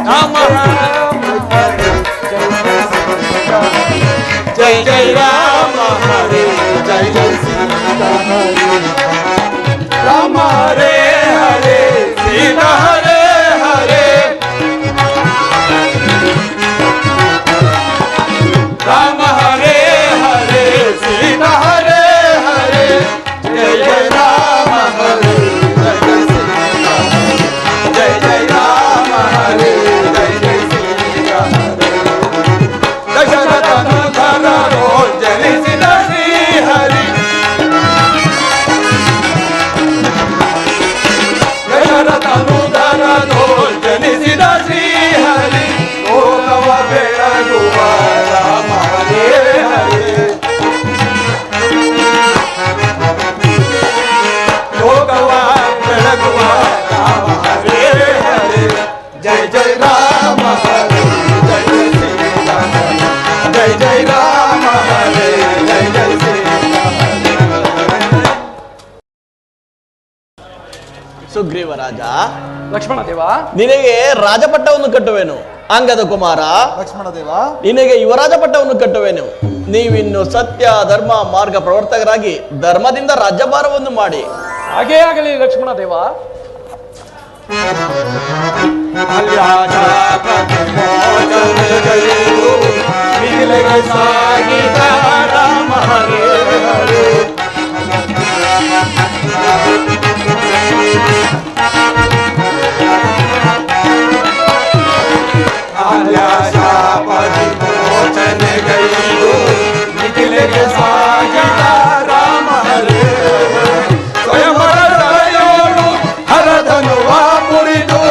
ರಾಮ ಜಯ ಜಯ ರಾಮ ಹರೇ ಜಯ ಜಯ ಸೀತಾ ಹರೇ ರಾಮ ಹರೇ ಹರೇ ಸೀತಾ ಹರೇ ಹರೇ ರಾಮ ಹರೇ ಹರೇ ಸೀತಾ ಹರೇ ಹರೇ ಜಯ ಜಯ ರಾಮ ಹರೇ ಜಯ ಜಯ ಸೀತಾ ಜಯ ಜಯ ರಾಮ ಹರೇ ಜಯ ಜಯ ಸೀತಾ ಹರೇ ದಶರಥನ ಜನಿಸಿದ ಶ್ರೀ ಹರಿ ದಶರಥನು ಜನಿಸಿದ ಶ್ರೀ ಹರಿ ಲೋಕವ ಬೆಳಗುವ ರಾಮ ಹರೇ ಹರೇ ಲೋಕವ ಬೆಳಗುವ ರಾಮ ಹರೇ ಹರೇ ಜಯ ಜಯ ರಾಮ ಹರೇ ಜಯ ಜಯ ಸೀತಾ ಹರೇ ಜಯ ಜಯ ರಾಮ ಹರೇ ಜಯ ಜಯ ಸೀತಾ ಹರೇ. ಸುಗ್ರೀವ ರಾಜ, ಲಕ್ಷ್ಮಣ ದೇವ, ನಿನಗೆ ರಾಜಪಟ್ಟವನ್ನು ಕಟ್ಟುವೆನು. ಅಂಗದ ಕುಮಾರ ಲಕ್ಷ್ಮಣ ದೇವ, ನಿನಗೆ ಯುವರಾಜ ಪಟ್ಟವನ್ನು ಕಟ್ಟುವೆನು. ನೀವಿನ್ನು ಸತ್ಯ ಧರ್ಮ ಮಾರ್ಗ ಪ್ರವರ್ತಕರಾಗಿ ಧರ್ಮದಿಂದ ರಾಜ್ಯಭಾರವನ್ನು ಮಾಡಿ. ಹಾಗೇ ಆಗಲಿ ಲಕ್ಷ್ಮಣ ದೇವ. ಸಾಗಿದ ರಾಮ ಹರೇ ಹರೇ ಮೋಚನೆಗೈದು ನಿಖಿಲೆಗೆ ಸಾಗಿದ ರಾಮ ಹರೇ ಸ್ವಯಂವರ ಸಭೆಯೋಳು ಹರಧನುವ ಮುರಿದು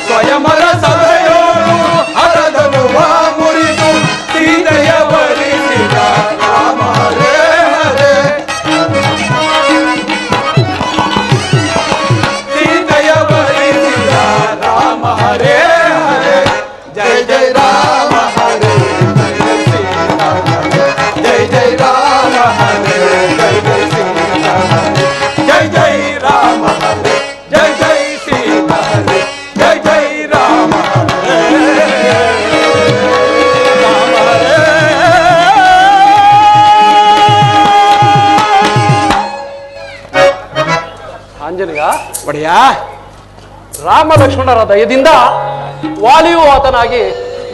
ಸ್ವಯಂವರ ಸಭೆಯೋಳು ಹರಧನುವ ಮುರಿದು ಸೀತೆಯ ವರಿಸಿದ ರಾಮ ಹರೇ ಹರೇ ಸೀತೆಯ ವರಿಸಿದ ರಾಮ ಹರೇ ಹರೇ ಜಯ ಜಯ ರಾಮ ಹರೇ ಜಯ ಜಯ ಸೀತಾ ಹರೇ ಜಯ ಜಯ ರಾಮ ಹರೇ ಜಯ ಜಯ ಸೀತಾ ಹರೇ ಜಯ ಜಯ ರಾಮ ಹರೇ ಜಯ ಜಯ ಸೀತಾ ಹರೇ ಜಯ ಜಯ ರಾಮ ಹರೇ ರಾಮ ಹರೇ. ಆಂಜನೇಯ ಒಡೆಯ, ರಾಮ ಲಕ್ಷ್ಮಣರ ದಯದಿಂದ ವಾಲಿಯು ಆತನಾಗಿ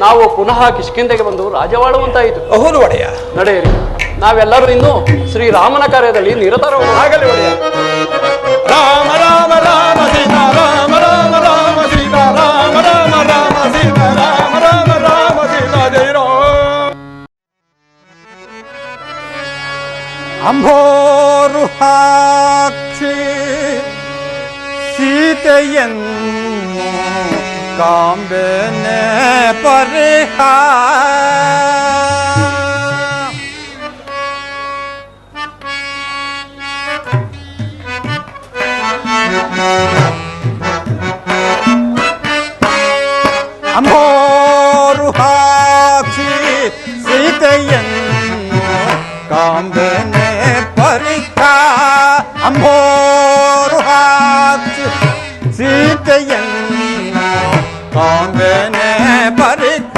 ನಾವು ಪುನಃ ಕಿಷ್ಕಿಂಧೆಗೆ ಬಂದು ರಾಜವಾಳುವಂತಾಯಿತು. ಹೌದು ಒಡೆಯ. ನಡೆಯಿರಿ, ನಾವೆಲ್ಲರೂ ಇನ್ನು ಶ್ರೀರಾಮನ ಕಾರ್ಯದಲ್ಲಿ ನಿರತರಾಗೋಣ. ಆಗಲಿ ಒಡೆಯ. ರಾಮ ರಾಮ ರಾಮ ಸೀತಾ ರಾಮ ರಾಮ ರಾಮ ಸೀತಾ ರಾಮ ರಾಮ ರಾಮ ಸೀತಾ ರಾಮ ರಾಮ ರಾಮ ಸೀತಾ ಜಯ ರಾಮ. ಅಂಬೋರುಹಾಕ್ಷಿ ಸೀತೆಯನ್ನು ಕಾಂಬೆನೆ ಪರಿಹ ಅಂಬೋರುಹಾಕ್ಷಿ ಸೀತೆಯನ್ನು ಕಾಂಬೆನೆ ಪರಿಹ ಅಂಬೋರುಹಾಕ್ಷಿ ಸೀತೆಯನ್ನು ಕಾಂಬೆನೆ ಪರಿಹ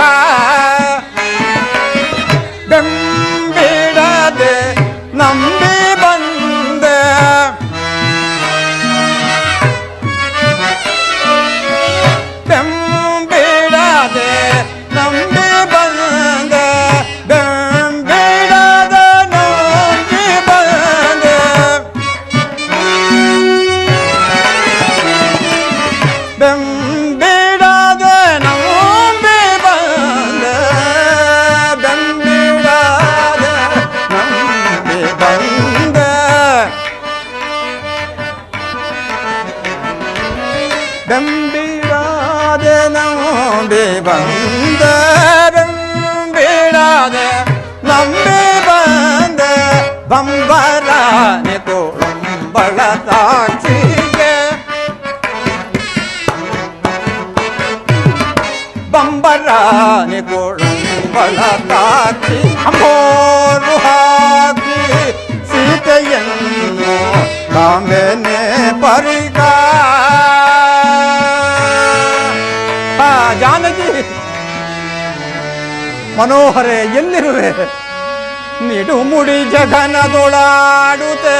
ಬೆಂಬಿಡದೆ ನಂಬಿ ಬಂದೆ ಬೆಂಬಿಡದೆ ನಂಬಿ ಬಂದೆ ಬೆಂಬಿಡದೆ ನಂಬಿ ಬಂದೆ ಬೆಂಬಿಡದೆ ನಂಬಿ ಬಂದೆ ಬೆಂಬಿಡದೆ ನಂಬಿ ಬಂದೆ ಬೆಂಬಿಡದೆ ನಂಬಿ ಬಂದೆ ಬೆಂಬಿಡದೆ ನಂಬಿ ಬಂದೆ ಬಂಬರಾನೆ ಕೊಳಂಬಳ ಸಾಕ್ಷಿಗೆ ಬಂಬರಾನೆ ಕೊಳಂಬಳ ಸಾಕ್ಷಿ ಅಂಬೋರು ಹಾಕಿ ಸೀತೆಯನ್ನು ಕಾಂಬೆನೆ ಪರಿಗ ಮನೋಹರೇ ಎಲ್ಲಿರುವೆ? ನಿಡುಮುಡಿ ಜಗನದೊಳಾಡುತ್ತೆ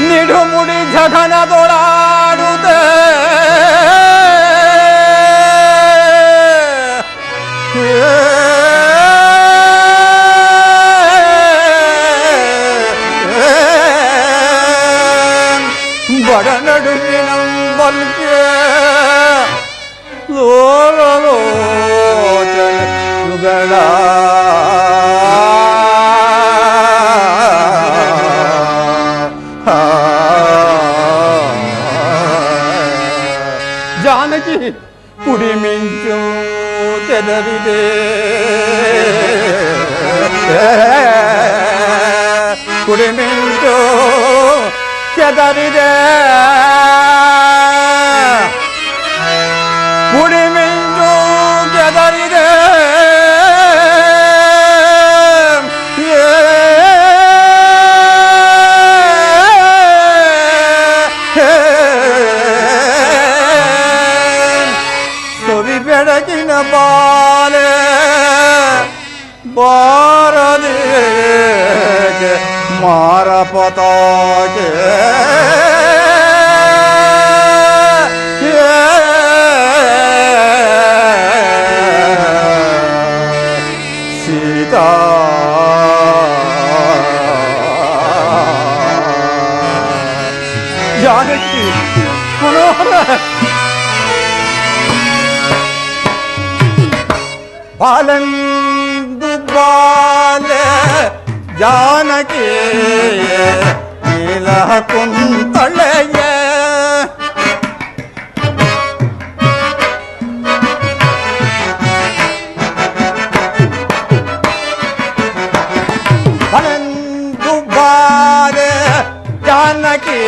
ನಿಡುಮುಡಿ ಜಗನದೊಳಾಡುತ್ತೆ ಬಡ ನಡುವಿನಂಬಲ್ಗೆ ಲೋಲೋಚನೆಗಳ ಜಾನಕಿ ಕುಡಿ ಮಿಂಚು ತೆದರಿದೆ ಕುಡಿ ಮಿಂಚು ಕೆದರಿದೆ ಕುಡಿ ಮಿಂಚು ಕೆದರಿದೆ ಸೊರಿ ಬೆಳಗಿನ ಬಾಲೆ ಬಾರದೆ ಮಾರ ಪತಾಕೆ ಸೀತಾ ಜಾನಕಿ ಮನೋಹರ ಬಾಲಂದು ಬಾಲೆ ಜಾನಕಿ ನೀಲ ಕುಂತಳೆಯ ಬಾಲಂದು ಬಾಲೆ ಜಾನಕಿ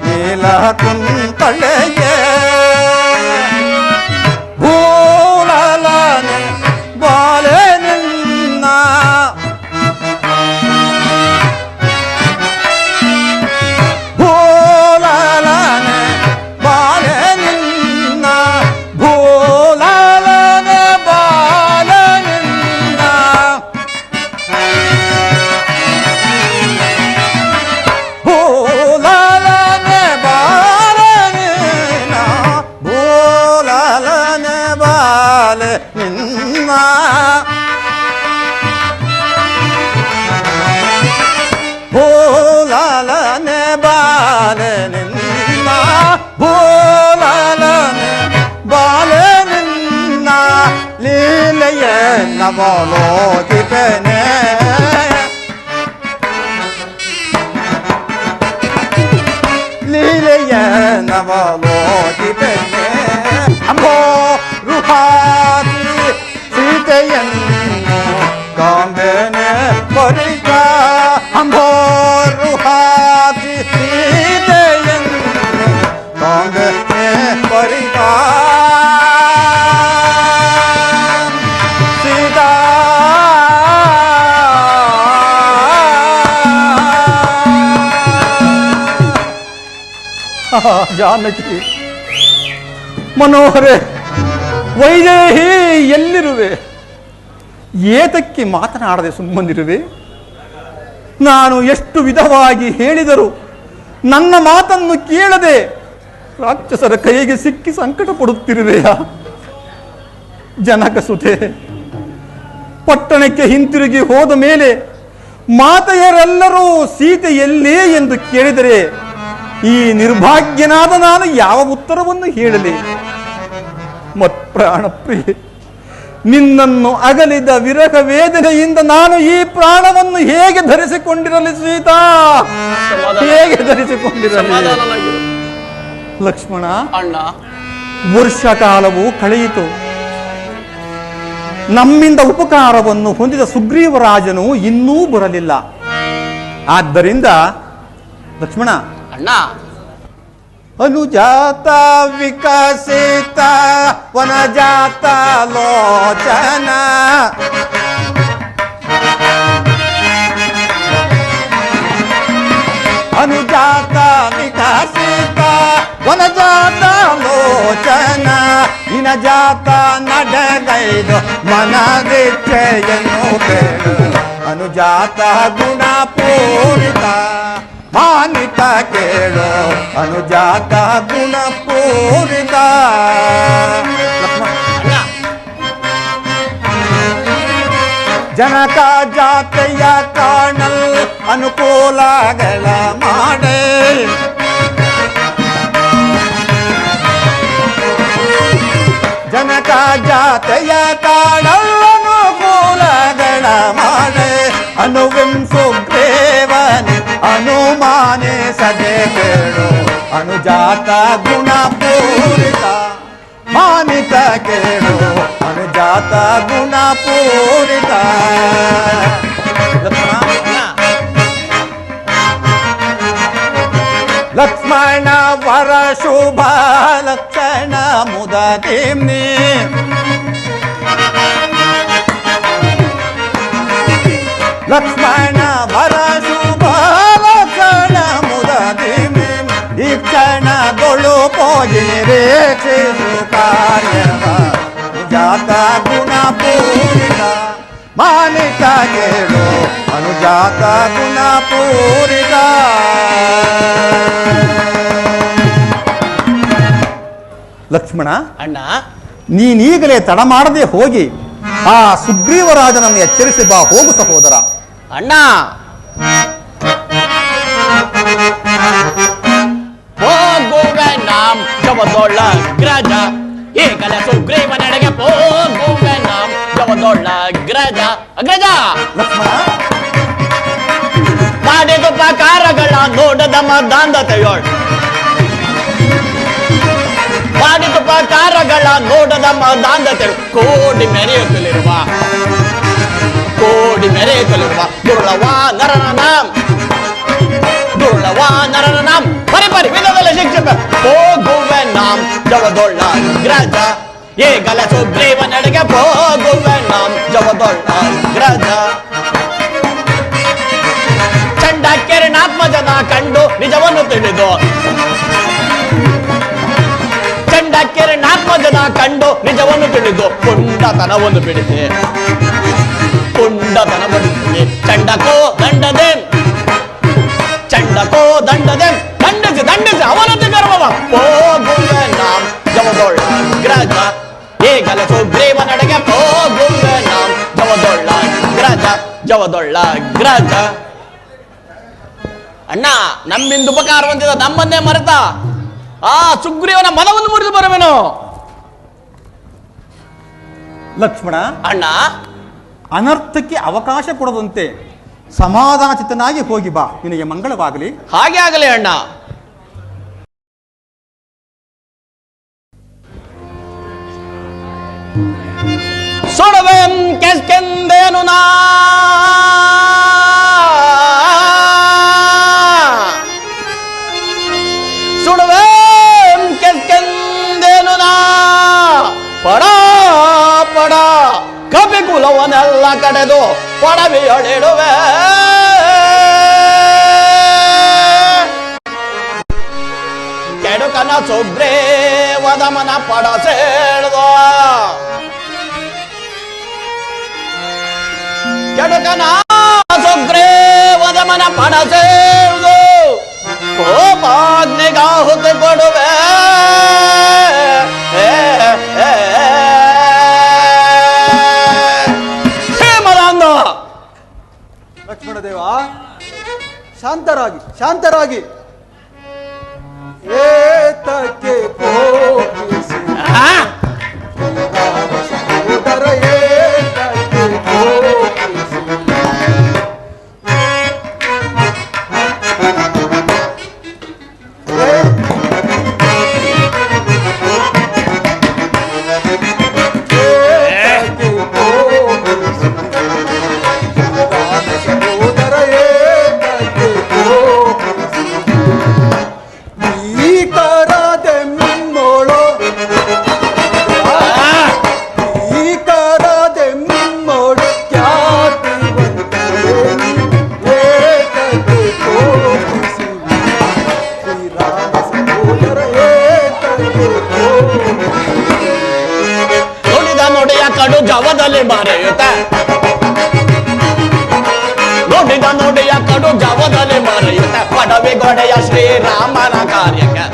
ನೀಲ ಕುಂತಳೆಯ ಭೂಲಲನೆ ಬಾಲೆ ನಿನ್ನ ಭೂಲಲನೆ ಬಾಲೆ ನಿನ್ನ ಭೂಲಲನೆ ಬಾಲೆ ನಿನ್ನ ಭೂಲಲನೆ ಬಾಲೆ ನಿನ್ನ ಭೂಲಲನೆ ಬಾಲೆ ನಿನ್ನ ಭೂಲಲನೆ ಬಾಲೆ ನಿನ್ನ ಭೂಲಲನೆ ಬಾಲೆ ನಿನ್ನ ಲೀಲೆಯ ನವಲೋಕಿಪನೆ ಲೀಲೆಯ ನವಲೋಕಿಪನೆ ಅಂಬೋ ರುಹಾದಿ ಸೀತೆಯನ್ನು ಕಾಂಬೆನೆ ಪರಿಕ ಅಂಬೋ ರುಹಾದಿ ಸೀತೆಯನ್ನು ಕಾಂಬೆನೆ ಪರಿಕ ಸೀತಾ ಜಾನಕಿ ಮನೋಹರೆ ವೈದೇಹಿ ಎಲ್ಲಿರುವೆ? ಏತಕ್ಕೆ ಮಾತನಾಡದೆ ಸುಮ್ಮನಿರುವೆ? ನಾನು ಎಷ್ಟು ವಿಧವಾಗಿ ಹೇಳಿದರು ನನ್ನ ಮಾತನ್ನು ಕೇಳದೆ ರಾಕ್ಷಸರ ಕೈಗೆ ಸಿಕ್ಕಿ ಸಂಕಟ ಪಡುತ್ತಿರುವೆಯಾ? ಜನಕ ಸುತೆ ಪಟ್ಟಣಕ್ಕೆ ಹಿಂತಿರುಗಿ ಹೋದ ಮೇಲೆ ಮಾತೆಯರೆಲ್ಲರೂ ಸೀತೆ ಎಲ್ಲೇ ಎಂದು ಕೇಳಿದರೆ ಈ ನಿರ್ಭಾಗ್ಯನಾದ ನಾನು ಯಾವ ಉತ್ತರವನ್ನು ಹೇಳಲಿ? ಮತ್ಪ್ರಾಣ ಪ್ರಿಯೆ, ನಿನ್ನನ್ನು ಅಗಲಿದ ವಿರಹ ವೇದನೆಯಿಂದ ನಾನು ಈ ಪ್ರಾಣವನ್ನು ಹೇಗೆ ಧರಿಸಿಕೊಂಡಿರಲಿ ಸೀತಾ? ಹೇಗೆ ಧರಿಸಿಕೊಂಡಿರಲಿ? ಲಕ್ಷ್ಮಣ, ಅಣ್ಣ, ವರ್ಷ ಕಾಲವು ಕಳೆಯಿತು. ನಮ್ಮಿಂದ ಉಪಕಾರವನ್ನು ಹೊಂದಿದ ಸುಗ್ರೀವರಾಜನು ಇನ್ನೂ ಬರಲಿಲ್ಲ. ಆದ್ದರಿಂದ ಲಕ್ಷ್ಮಣ, ಅಣ್ಣ, ಅನುಜಾತ ವಿಕಸಿತ ವನಜಾತ ಲೋಚನ ಅನುಜಾತ ವಿಕಸಿತ ವನಜಾತ ಲೋಚನ ಇನಜಾತ ನಡೆಗೈದು ಮನದಿಚ್ಛೆಯನ್ನು ಕೇಳು ಅನುಜಾತ ಗುಣ ಪೂರಿತ ಮಾನಿತ ಕೇಳು ಅನುಜಾತ ಗುಣ ಪೂರಿತ. ಜನಕ ಜಾತೆಯ ಕಾಣಲ್ ಅನುಕೂಲಗಳ ಮಾಡೆ ಜನಕ ಜಾತೆಯ ಕಾಣಲ್ ಅನುಕೂಲಗಳ ಮಾಡೆ ಅನುವಿಂ ಸುಗ್ರೀವನಿ ಅನುಮಾನಿಸದೆ ಕೇಳು ಅನುಜಾತ ಗುಣ ಪೂರಿತ ಮಾನಿತ ಕೇಳು ಅನುಜಾತ ಗುಣ ಪೂರಿತ. ಲಕ್ಷ್ಮಣ ವರ ಶುಭ ಲಕ್ಷಣ ಮುದತಿಮ್ನಿ ಲಕ್ಷ್ಮಣ ವರ ಶುಭ ಲಕ್ಷಣ ಮುದತಿಮ್ನಿ ಈ ಕ್ಷಣದೊಳು ಪೋಜಿ ನಿರೀಕ್ಷಿಸು ಕಾರ್ಯವ ಅನುಜಾತ ಗುಣ ಪೂರಿತ ಮಾನಿತ ಕೇಳು ಅನುಜಾತ ಗುಣ ಪೂರಿತ. ಲಕ್ಷ್ಮಣ ಅಣ್ಣ, ನೀನೀಗಲೇ ತಡ ಮಾಡದೆ ಹೋಗಿ ಆ ಸುಗ್ರೀವರಾಜನನ್ನು ಎಚ್ಚರಿಸಿ ಬಾ. ಹೋಗು ಸಹೋದರ. ಅಣ್ಣ, ಹೋಗುವೆ ನಾಂ ಜವದೊಳ್ಳ ಗ್ರಜ ಈಗಲ ಸುಗ್ರೀವ ನಡೆಗೆ ಹೋಗುವೆ ನಾಂ ಜವದೊಳ್ಳ ಗ್ರಜ ಅಗ್ರಜ. ಲಕ್ಷ್ಮಣ ಮಾಡಿದ ಪ್ರಕಾರಗಳ ನೋಡದ ಮದಾಂಧತೆಯೋಳ್ ಮಾಡಿದ ಪ್ರಕಾರಗಳ ನೋಡದ ಮದಾಂಧತೆ ಕೋಡಿ ಮೆರೆಯುತ್ತಲಿರುವ ದುರ್ಲವಾ ನರನ ನಾಂ ಪರಿ ವಿಧದಲ್ಲಿ ಶಿಕ್ಷಕ ಹೋಗುವೆ ನಾಂ ಜವದೊಳ್ಳ ಗ್ರಜ ಈಗಲ ಸುಗ್ರೀವ ನಡೆಗೆ ಹೋಗುವೆ ನಾಂ ಜವದೊಳ್ಳ ಗ್ರಜ. ಚಂಡಾಕೆರನಾತ್ಮಜನ ಕಂಡು ನಿಜವನ್ನು ತಿಳಿದು ಚಂಡಾಕೆರನಾತ್ಮಜನ ಕಂಡು ನಿಜವನ್ನು ತಿಳಿದು ಪುಂಡತನವನ್ನು ಬಿಡಿಸಿ ಚಂಡಕೋ ದಂಡದೆ ದಂಡಿಸಿ ಅವನದ್ದು ಗರ್ವವ ಹೋಗುವೆ ನಾಂ ಜವದೊಳ್ಳ ಗ್ರಜ ಈಗಲ ಸುಗ್ರೀವ ನಡೆಗೆ ಹೋಗುವೆ ನಾಂ ಜವದೊಳ್ಳ ಗ್ರಜ. ಅಣ್ಣ, ನಮ್ಮಿಂದ ಉಪಕಾರ ಹೊಂದಿದ ನಮ್ಮನ್ನೇ ಮರೆತ ಆ ಸುಗ್ರೀವನ ಮನವನ್ನು ಮುರಿದು ಬರುವೆನು. ಲಕ್ಷ್ಮಣ ಅಣ್ಣ, ಅನರ್ಥಕ್ಕೆ ಅವಕಾಶ ಕೊಡದಂತೆ ಸಮಾಧಾನ ಚಿತ್ತನಾಗಿ ಹೋಗಿ ಬಾ. ನಿನಗೆ ಮಂಗಳವಾಗಲಿ. ಹಾಗೆ ಆಗಲಿ ಅಣ್ಣ. ಸುಡವೆಂ ಕೆಸ್ಕೆಂದೇನು ನಾ ಸುಡವೆಂ ಕೆಸ್ಕೆಂದೇನು ನಾ ಪಡ ಪಡ ಕಪಿಕುಲವನ್ನೆಲ್ಲ ಕಡೆದು ಪಡವಿಯೊಳಿಡುವೆ ಕೆಡುಕನ ಸುಗ್ರೀವದ ಮನ ಪಡ ಸೇಳ್ದ ಕೆಡುಕನ ಸುಗ್ರೀವದ ಮನ ಪಡ ಸೇಳ್ದು ಕೋಪಾಗ್ನಿಗಾಹುತಿ ಕೊಡುವೆ ಲಕ್ಷ್ಮಣ ದೇವ, ಶಾಂತರಾಗಿ ಏತಕ್ಕೆ ಕೋಪಿಸಿ ಸಹೋದರ ಏತಕ್ಕೆ ಕೋಪಿಸಿ ಜವದಲ್ಲಿ ಮರೆಯುತ್ತ ನೋಡಿಯ ಕಡು ಜವದಲ್ಲಿ ಮರೆಯುತ್ತ ಪಡವೆ ಗೊಡೆಯ ಶ್ರೀರಾಮನ ಕಾರ್ಯಕ್ಕೆ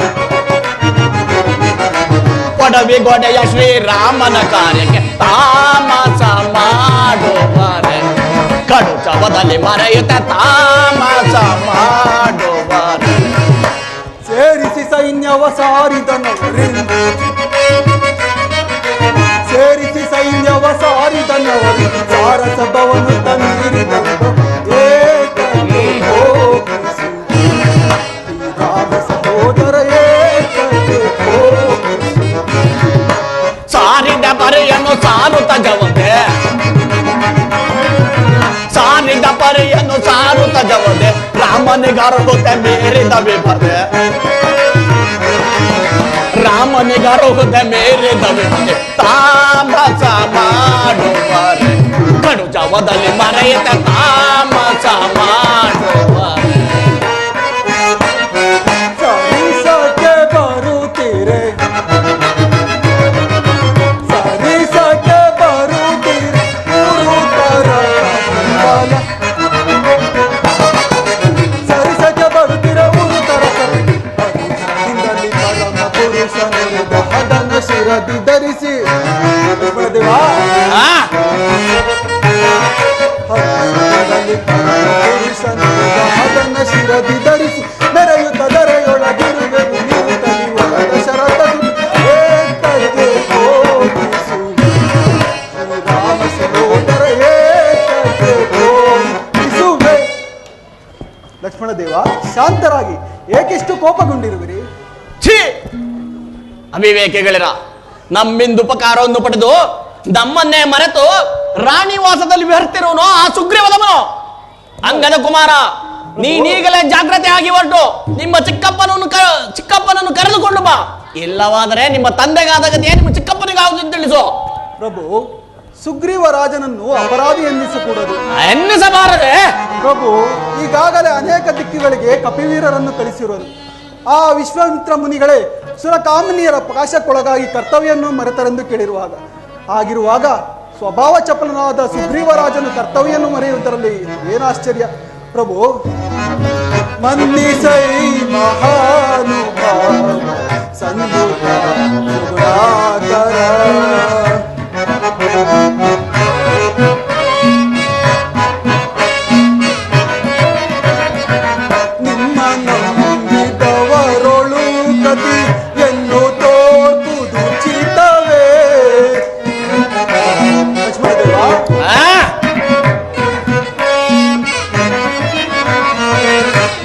ಪಡವೆ ಗೊಡೆಯ ಶ್ರೀರಾಮನ ಕಾರ್ಯಕ್ಕೆ ತಾಮಸ ಮಾಡುವರೆ ಕಡು ಜವದಲ್ಲಿ ಮರೆಯುತ್ತ ತಾಮಸ ಮಾಡುವರೆ ಸೇರಿಸಿ ಸೈನ್ಯವ ಸಾರಿದನವರಿಂದ ಸೇರಿಸಿ ಸೈನ್ಯವ ಸಾರಿದನವರಿಂದ ಸಾರಸಭವನ್ನು ತಂದಿರಿದಂದು ಏಕತೆ ಹೋಗಿಸು ಶ್ರೀರಾಮ ಸಹೋದರ ಏಕತೆ ಹೋಗಿಸು ಸಾರಿದ ಪರಿಯನ್ನು ಸಾರುತ್ತ ಜವದೆ ಸಾರಿದ ಪರಿಯನ್ನು ಸಾರುತ್ತ ಜವದೆ ರಾಮನಿಗರುಹುತ್ತೆ ಮೀರಿದ ವಿಪದೆ ರಾಮನಿಗರುಹುತ್ತೆ ಮೀರಿದ ವಿಪದೆ ತಾಮಸ ಮಾಡುವರೆ ಕಡು ಜವದಲ್ಲಿ ಮರೆಯುತ್ತ ತಾಮಸ ಮಾಡುವರೆ ಸರಿಸಕ್ಕೆ ಬರುತ್ತೀರೆ ಸರಿಸಕ್ಕೆ ಬರುತ್ತೀರೆ ಗುರುತರ ಕಾಲ ಸರಿಸಕ್ಕೆ ಬರುತ್ತೀರೆ ಗುರುತರ ಹಿಂದಲ್ಲಿ ಪರಮ ಪುರುಷನಿಂದ ಹದನ ಶಿರದಿ ಧರಿಸಿ ದೇವಾ ಹದನದಲ್ಲಿ ಪರಮ ಪುರುಷನಿಂದ ಹದನ ಶಿರದಿ ಧರಿಸಿ ಮೆರೆಯುತ್ತ ದರೆಯೊಳಗಿರುವೆವು ನೀವು ತಲಿಯುವ ಶರತ ಏಕತೆ ಹೋಗಿಸು ಶ್ರೀರಾಮ ಸಹೋದರ ಏಕತೆ ಹೋಗಿಸುವೆ. ಲಕ್ಷ್ಮಣ ದೇವ ಶಾಂತರಾಗಿ ಏಕೆಷ್ಟು ಕೋಪಗೊಂಡಿರುವಿರಿ? ಛೀ ಅವಿವೇಕಿಗಳಿರ ನಮ್ಮಿಂದ ಉಪಕಾರವನ್ನು ಪಡೆದು ನಮ್ಮನ್ನೇ ಮರೆತು ರಾಣಿವಾಸದಲ್ಲಿ ವಿಹರ್ತಿರುವನು ಆ ಸುಗ್ರೀವದವನು. ಅಂಗದ ಕುಮಾರ, ನೀನೀಗಲೇ ಜಾಗ್ರತೆ ಆಗಿ ಹೊರಟು ನಿಮ್ಮ ಚಿಕ್ಕಪ್ಪನನ್ನು ಕರೆದುಕೊಂಡು ಬಾ. ಇಲ್ಲವಾದರೆ ನಿಮ್ಮ ತಂದೆಗಾದ ಗತಿಯೇ ನಿಮ್ಮ ಚಿಕ್ಕಪ್ಪನಿಗಾಗುವುದು ತಿಳಿಸು. ಪ್ರಭು, ಸುಗ್ರೀವ ರಾಜನನ್ನು ಅಪರಾಧಿ ಎನ್ನಿಸಕೂಡದು. ಎನ್ನಿಸಬಾರದೆ ಪ್ರಭು, ಈಗಾಗಲೇ ಅನೇಕ ದಿಕ್ಕುಗಳಿಗೆ ಕಪಿವೀರರನ್ನು ಕಳಿಸಿರುವುದು. ಆ ವಿಶ್ವಾಮಿತ್ರ ಮುನಿಗಳೇ ಸುರಕಾಮಿನಿಯರ ಪಾಶಕ್ಕೊಳಗಾಗಿ ಕರ್ತವ್ಯವನ್ನು ಮರೆತರೆಂದು ಕೇಳಿರುವಾಗ ಆಗಿರುವಾಗ ಸ್ವಭಾವ ಚಪಲನಾದ ಸುಗ್ರೀವರಾಜನು ಕರ್ತವ್ಯವನ್ನು ಮರೆಯುವುದರಲ್ಲಿ ಏನಾಶ್ಚರ್ಯ. ಪ್ರಭು, ಮನ್ನಿಸೈ ಮಹಾನುಭಾವ ಸಂದುತ ಸುಗುಣಾಕರ ನಿಮ್ಮ ನಂಬಿದವರೊಳು ಗತಿ ಎಂದು ತೋರ್ಪುದು ಚಿತ್ತವೇ. ಲಕ್ಷ್ಮಣದೇವ,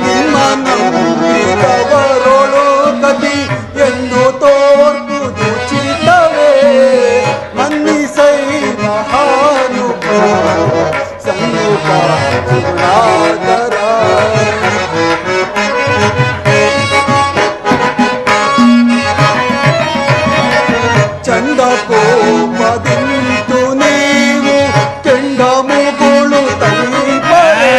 ನಿಮ್ಮ ನಂಬಿದವರೊಳು ಗತಿ ಎಂದು ತೋರ್ಪುದು ಚಿತ್ತವೇ. ಮನ್ನಿಸೈ ಮಹಾನುಭಾವ ಸಂಯುತ ಸುಗುಣಾಕರ ಚಂದ ಕೋಪದಿಂತು ನೀವು ಕೆಂಡ ಮುಗುಳು ತಲೀಪರೆ.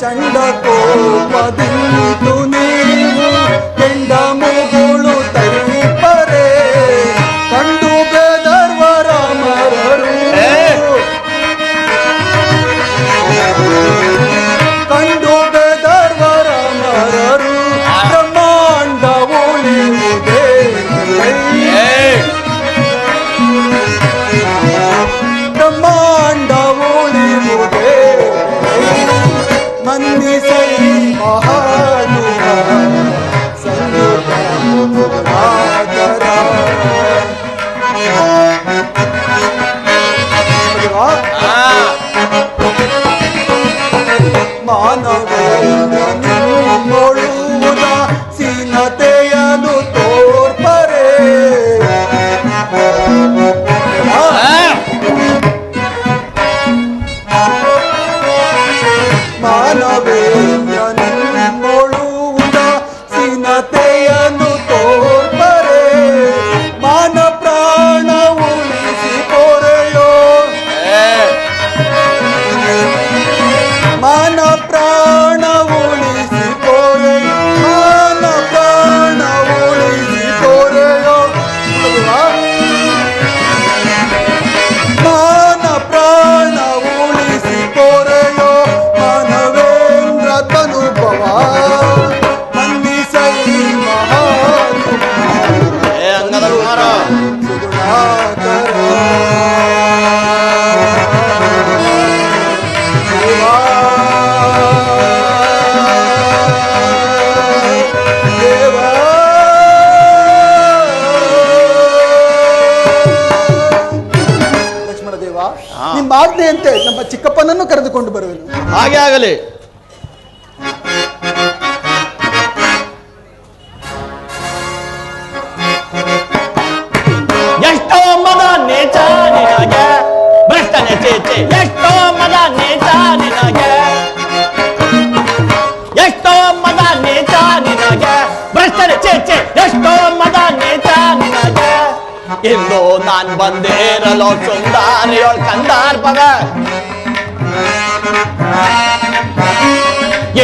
ಚಂಡ ಕೋಪದಿಂತು ನೀವು ಕೆಂಡ ಮುಗುಳು ತಲೀಪರೆ. ಕಂಡು ಬೇದರ್ವರ ಮರರು ಕಂಡು ಬೆದರ್ವರ ಮರರು ಬ್ರಹ್ಮಾಂಡ ಉಳಿಯುವುದೇ. ಬ್ರಹ್ಮಾಂಡ ಉಳಿಯುವುದೇ. ಮನ್ನಿಸೈ ಮಹಾನುಭಾವ ಸಂಯುತ ಸುಗುಣಾಕರ. ಮಾನವೇಂದ್ರನಿನ್ನೊಳುವುದ ಸೀನತೆಯನ್ನು ತೋರ್ಪರೆ. ಮಾನವೇಂದ್ರನಿನ್ನೊಳುವುದ ಸೀನತೆಯನ್ನು ತೋರ್ಪರೆ. ಮಾನ ಪ್ರಾಣ ಉಳಿಸಿ ಪೊರೆಯೋ. ಮಾನ ಪ್ರಾಣ ಉಳಿಸಿ ಪೊರೆಯೋ. ಈಗಲೇ ನಮ್ಮ ಚಿಕ್ಕಪ್ಪನನ್ನು ಕರೆದುಕೊಂಡು ಬರುವೆನು. ಹಾಗೆ ಆಗಲಿ. ಎಷ್ಟೋ ಮದ ನೇಚ ನಿನಗೆ ಭ್ರಷ್ಟನೆ ಚೇಚೆ, ಎಷ್ಟೋ ಮದ ನೇಚ ನಿನಗೆ, ಎಷ್ಟೋ ಮದ ನೇಚ ನಿನಗೆ ಭ್ರಷ್ಟನೆ ಚೇಚೆ, ಎಷ್ಟೋ ಮದ ನೇಚ ನಿನಗೆ. ಇಂದು ನಾನ್ ಬಂದೇರಲೋ ಸುಂದಾರಿಯೊಳ್ ಕಂದಾರ್ಪವೆ,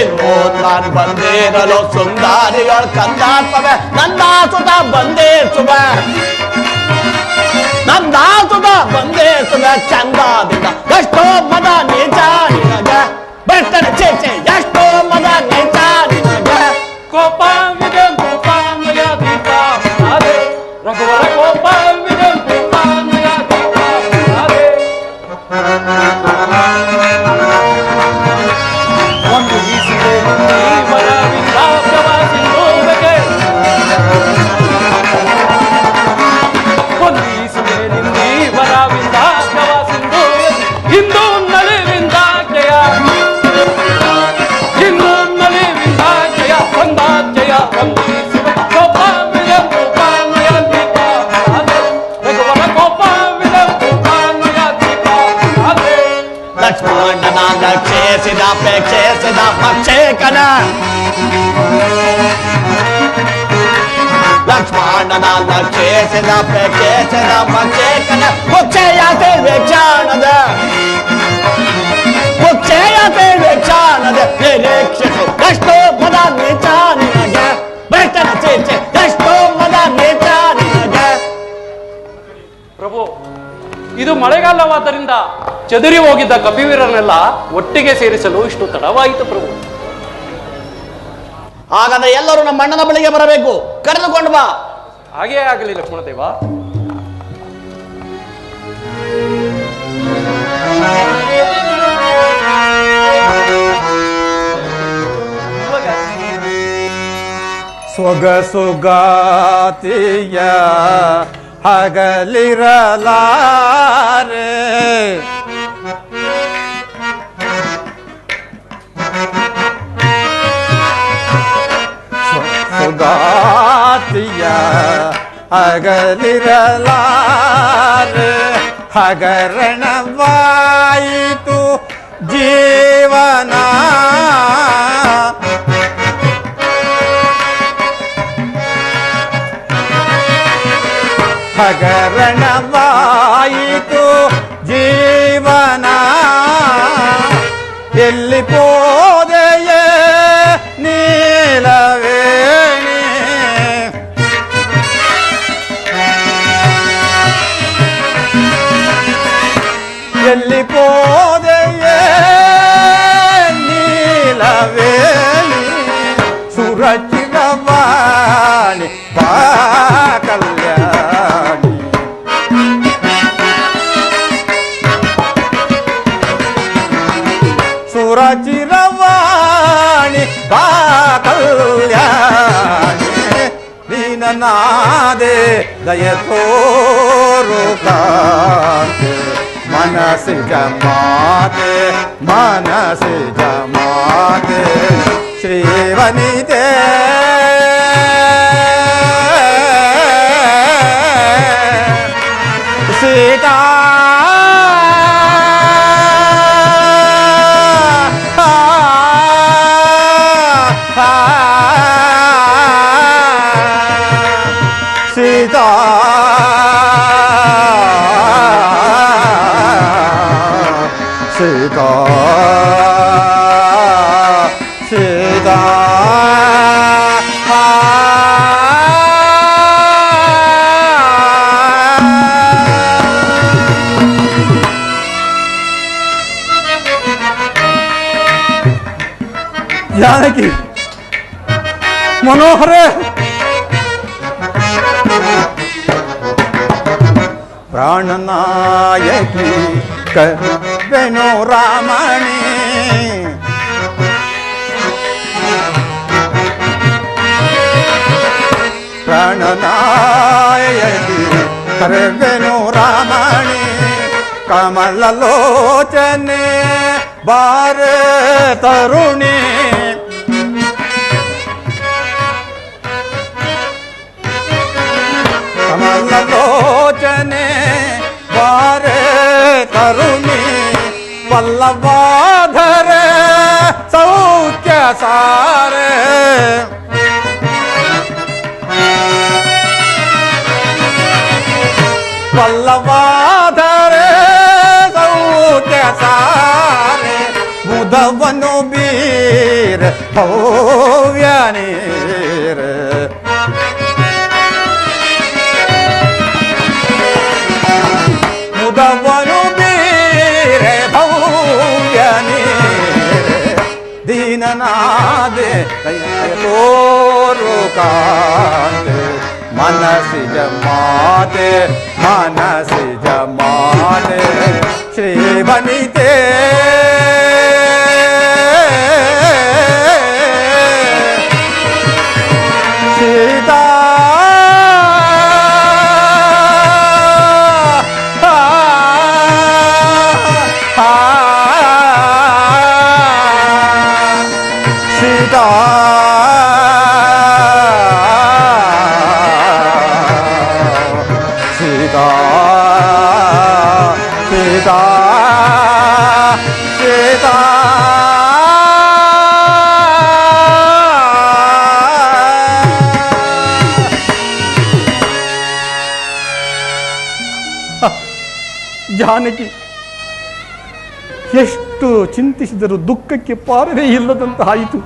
ಇಂದು ನಾನ್ ಬಂದೇರಲೋ ಸುಂದಾರಿಯೊಳ್ ಕಂದಾರ್ಪವೆ, ನನ್ನ ಸುತ ಬಂದೇ ಸುಬ, ನನ್ನ ಸುತ ಬಂದೇ ಸುಬ ಚಂದದಿಂದ. ಎಷ್ಟೋ ಮದ ನೇಚ ನಿನಗೆ ಭ್ರಷ್ಟನೆ ಚೇಚೆ, ಎಷ್ಟೋ ಮದ ನೇಚ ನಿನಗೆ. ಕೋಪವಿದೆ ಕೋಪಮಯ ದೀಪ ಅದೇ ರಘುವರ ಕೋಪವಿದೆ ಕೋಪಮಯ ದೀಪ ಅದೇ. ಒಂದು ಈಸಿದೆ ಜೀವನ ವಿಲಾಸವ ಸಿಂಧೂರಕ್ಕೆ, ಒಂದು ಈಸಿದೆ ನಿಂದೀವರ ವಿಲಾಸವ ಸಿಂಧೂರಕ್ಕೆ. ಹಿಂದೂ ನಲಿವಿಂದ ಜಯ, ಹಿಂದೂ ನಲಿವಿಂದ ಜಯ, ಒಂದಾಜಯ ಒಂದೀಸಿದೆ ಕೋಪವಿದೆ ಕೋಪಮಯ ದೀಪ ಅದೇ ರಘುವರ ಕೋಪವಿದೆ ಕೋಪಮಯ ದೀಪ ಅದೇ. ಲಕ್ಷ್ಮಣನ ಲಕ್ಷೇಸಿದ ಪೇಕ್ಷೇಸಿದ ಪಕ್ಷೇಕನ, ಲಕ್ಷ್ಮಣನ ಲಕ್ಷೇಸಿದ ಪೇಕ್ಷೇಸಿದ ಪಕ್ಷೇಕನ. ಮುಚ್ಚೆಯಾತೆ ವೇಕ್ಷಾಣದ, ಮುಚ್ಚೆಯಾತೆ ವೇಕ್ಷಾಣದ ನಿರೀಕ್ಷಿಸು. ಎಷ್ಟೋ ಮದ ನೇಚ ನಿನಗೆ ಭ್ರಷ್ಟನ ಚೇಚೆ, ಎಷ್ಟೋ ಮದ ನೇಚ ನಿನಗೆ. ಪ್ರಭು, ಇದು ಮಳೆಗಾಲವಾದ್ದರಿಂದ ಚದುರಿ ಹೋಗಿದ್ದ ಕಪಿವೀರನ್ನೆಲ್ಲ ಒಟ್ಟಿಗೆ ಸೇರಿಸಲು ಇಷ್ಟು ತಡವಾಯಿತು ಪ್ರಭು. ಹಾಗಾದ್ರೆ ಎಲ್ಲರೂ ನಮ್ಮ ಅಣ್ಣನ ಬಳಿಗೆ ಬರಬೇಕು, ಕರೆದುಕೊಂಡು ಬಾ. ಹಾಗೇ ಆಗಲಿ ಲಕ್ಷ್ಮಣದೇವ. ಸೊಗಸುಗಾತಿಯ ಹಗಲಿರಲಾರೆ, ಸುಗಾತಿಯ ಹಗಲಿರಲಾರೆ, ಹಗರಣವಾಯಿತು ಜೀವನ, ಹಗರಣವಾಯಿತು ಜೀವನ. ಎಲ್ಲಿ ಪೋದೆಯೇ ನೀಲವೇಣಿ, ಎಲ್ಲಿ ಪೋದೆಯೇ ನೀಲವೇಣಿ. ಸುರಚಿರವಾಣಿ ಬಾ ಕಲ್ಯಾಣಿ, ಸುರಚಿರವಾಣಿ ಬಾ ಕಲ್ಯಾಣಿ. ದೀನನಾದೆ ದಯ ತೋರು ಕಾಂತೆ, ಮನಸ್ಸಿಗ ಮಾತೆ ಮನಸ್ಸಿಗ ಮಾತೆ ಶ್ರೀವನಿತೆ. ಸೀತಾ ಸೀತಾ ಸೀತಾ ಸೀತಾ ಜಾನಕಿ ಮನೋಹರ ಪ್ರಾಣನಾಯಕಿ ಕರ್ವೆನೋ ರಾಮಣಿ, ಪ್ರಾಣನಾಯಕಿ ಕರ್ವೆನೋ ರಾಮಣಿ. ಕಮಲಲೋಚನೆ ಬಾರ ತರುಣಿ ಕಮಲಲೋಚನೆ ಬಾರ ತರುಣಿ ಪಲ್ಲವಾಧರ ಸೌಖ್ಯ ಸಾರೆ ಪಲ್ಲವಾಧರ ಸೌಖ್ಯ ಸಾರೆ ಮುದವನು ಬೀರ ಭವ್ಯ ನೀರ ಮುದವನು ಬೀರ ಭವ್ಯ ನೀರ ದೀನನಾದೆ ತೋರು ಕಾಂತೆ ಮನಸಿಜ ಮಾತೆ ಮನಸಿಜ ಮಾತೆ ಶ್ರೀ ವನಿತೆ ಸೀತಾ ಸೀತಾ ಸೀತಾ ಸೀತಾ ಸೀತಾ ಜಾನಕಿ ಎಷ್ಟು ಚಿಂತಿಸಿದರೂ ದುಃಖಕ್ಕೆ ಪಾರವೇ ಇಲ್ಲದಂತಾಯಿತು.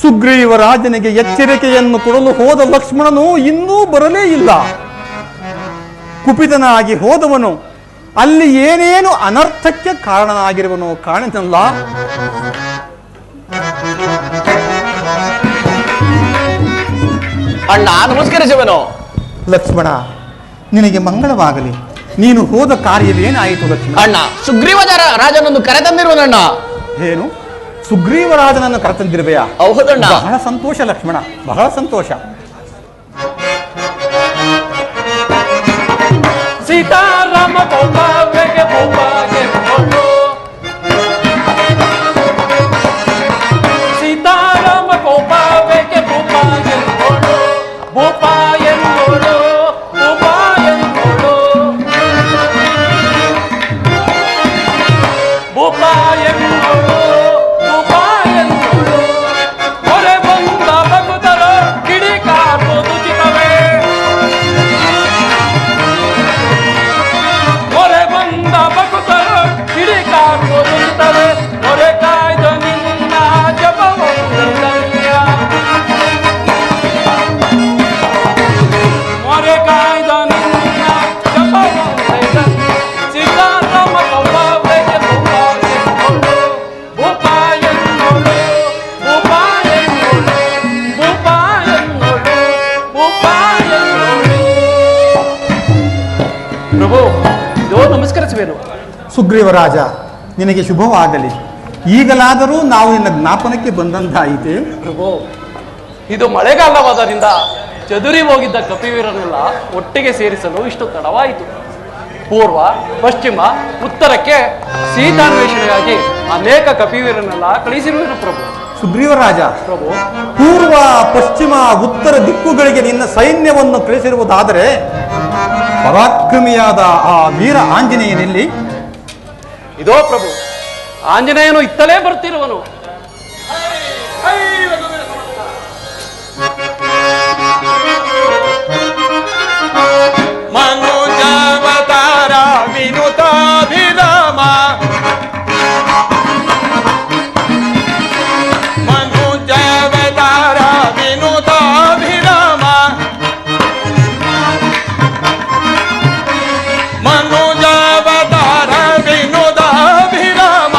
ಸುಗ್ರೀವ ರಾಜನಿಗೆ ಎಚ್ಚರಿಕೆಯನ್ನು ಕೊಡಲು ಹೋದ ಲಕ್ಷ್ಮಣನು ಇನ್ನೂ ಬರಲೇ ಇಲ್ಲ. ಕುಪಿತನಾಗಿ ಹೋದವನು ಅಲ್ಲಿ ಏನೇನು ಅನರ್ಥಕ್ಕೆ ಕಾರಣನಾಗಿರುವನು ಕಾಣನಲ್ಲ. ಅಣ್ಣ ನಮಸ್ಕರಿಸುವನು. ಲಕ್ಷ್ಮಣ, ನಿನಗೆ ಮಂಗಳವಾಗಲಿ. ನೀನು ಹೋದ ಕಾರ್ಯವೇನಾಯಿತು ಲಕ್ಷ್ಮಣ? ಅಣ್ಣ, ಸುಗ್ರೀವ ರಾಜನನ್ನು ಕರೆತಂದಿರುವನಣ್ಣ. ಏನು, ಸುಗ್ರೀವರಾಜನನ್ನು ಕರೆತಂದಿರುವೆಯಾ? ಹೌದಣ್ಣ. ಬಹಳ ಸಂತೋಷ ಲಕ್ಷ್ಮಣ, ಬಹಳ ಸಂತೋಷ. ಸೀತಾರಾಮ ಗೋಪಾಗೆ ಗೋಪಾಗೆ ಗೋಪೋ ಸೀತಾರಾಮ ಗೋಪಾಗೆ ಗೋಪಾಗೆ ಗೋಪೋ ಗೋಪಾಯನ್ ಗೋಳೋ ಗೋಪಾಯನ್ ಗೋಳೋ ಗೋಪಾಯನ್ ಗೋಳೋ ಗೋಪಾಯನ್ ಗೋಳೋ ಹೊರೆ ಬಂದ ಭಕ್ತರ ಕಿಡಿಕಾರ್ಬೋದು ಚಿತವೇ ಹೊರೆ ಬಂದ ಭಕ್ತರ ಕಿಡಿಕಾರ್ಬೋದು ಚಿತವೇ ಹೊರೆ ಕಾಯ್ದ ನಿನ್ನ ಜಪವಂದಲ್ಯ ಹೊರೆ ಕಾಯ್ದ ನಿನ್ನ ಜಪವಂದಲ್ಯ ಸೀತಾರಾಮ ಗೋಪಾಗೆ ಗೋಪಾಗೆ ಗೋಳೋ ಗೋಪಾಯನ್ ಗೋಳೋ ಗೋಪಾಯನ್ ಗೋಳೋ ಗೋಪಾಯನ್ ಗೋಳೋ ಗೋಪಾಯನ್ ಗೋಳೋ. ಪ್ರಭು, ಇದೋ ನಮಸ್ಕರಿಸುವೆನು. ಸುಗ್ರೀವರಾಜ, ನಿನಗೆ ಶುಭವಾಗಲಿ. ಈಗಲಾದರೂ ನಾವು ನಿನ್ನ ಜ್ಞಾಪನಕ್ಕೆ ಬಂದಂತಾಯಿತೆ. ಪ್ರಭು, ಇದು ಮಳೆಗಾಲವಾದ್ದರಿಂದ ಚದುರಿ ಹೋಗಿದ್ದ ಕಪಿವೀರನೆಲ್ಲ ಒಟ್ಟಿಗೆ ಸೇರಿಸಲು ಇಷ್ಟು ತಡವಾಯಿತು. ಪೂರ್ವ, ಪಶ್ಚಿಮ, ಉತ್ತರಕ್ಕೆ ಸೀತಾನ್ವೇಷಣೆಗಾಗಿ ಅನೇಕ ಕಪಿವೀರನೆಲ್ಲ ಕಳಿಸಿರುವೆನು ಪ್ರಭು. ಸುಗ್ರೀವರಾಜ, ಪ್ರಭು, ಪೂರ್ವ, ಪಶ್ಚಿಮ, ಉತ್ತರ ದಿಕ್ಕುಗಳಿಗೆ ನಿನ್ನ ಸೈನ್ಯವನ್ನು ಕಳಿಸಿರುವುದಾದರೆ ಪರಾಕ್ರಮಿಯಾದ ಆ ವೀರ ಆಂಜನೇಯನಲ್ಲಿ ಇದೋ ಪ್ರಭು, ಆಂಜನೇಯನು ಇತ್ತಲೇ ಬರ್ತಿರುವನು. ಮನುಜಾವತಾರ ವಿನುತಾಭಿರಾಮ ಮನುಜಾವತಾರ ವಿನುತಾಭಿರಾಮ ಮನುಜಾವತಾರ ವಿನುತಾಭಿರಾಮ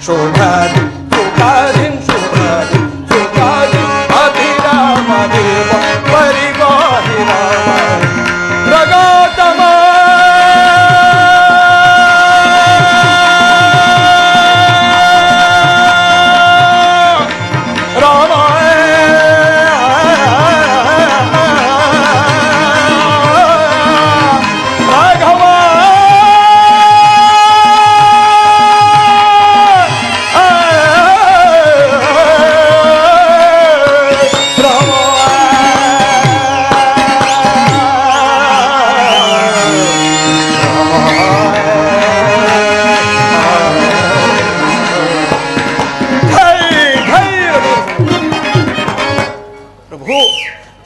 ಶುಭದಿ ಶುಭದಿ ಶುಭದಿ ಶುಭದಿ ಅಭಿರಾಮ ದೇವ ಪರಿಗೋಹಿ ರಾಮ ಪ್ರಗತಮ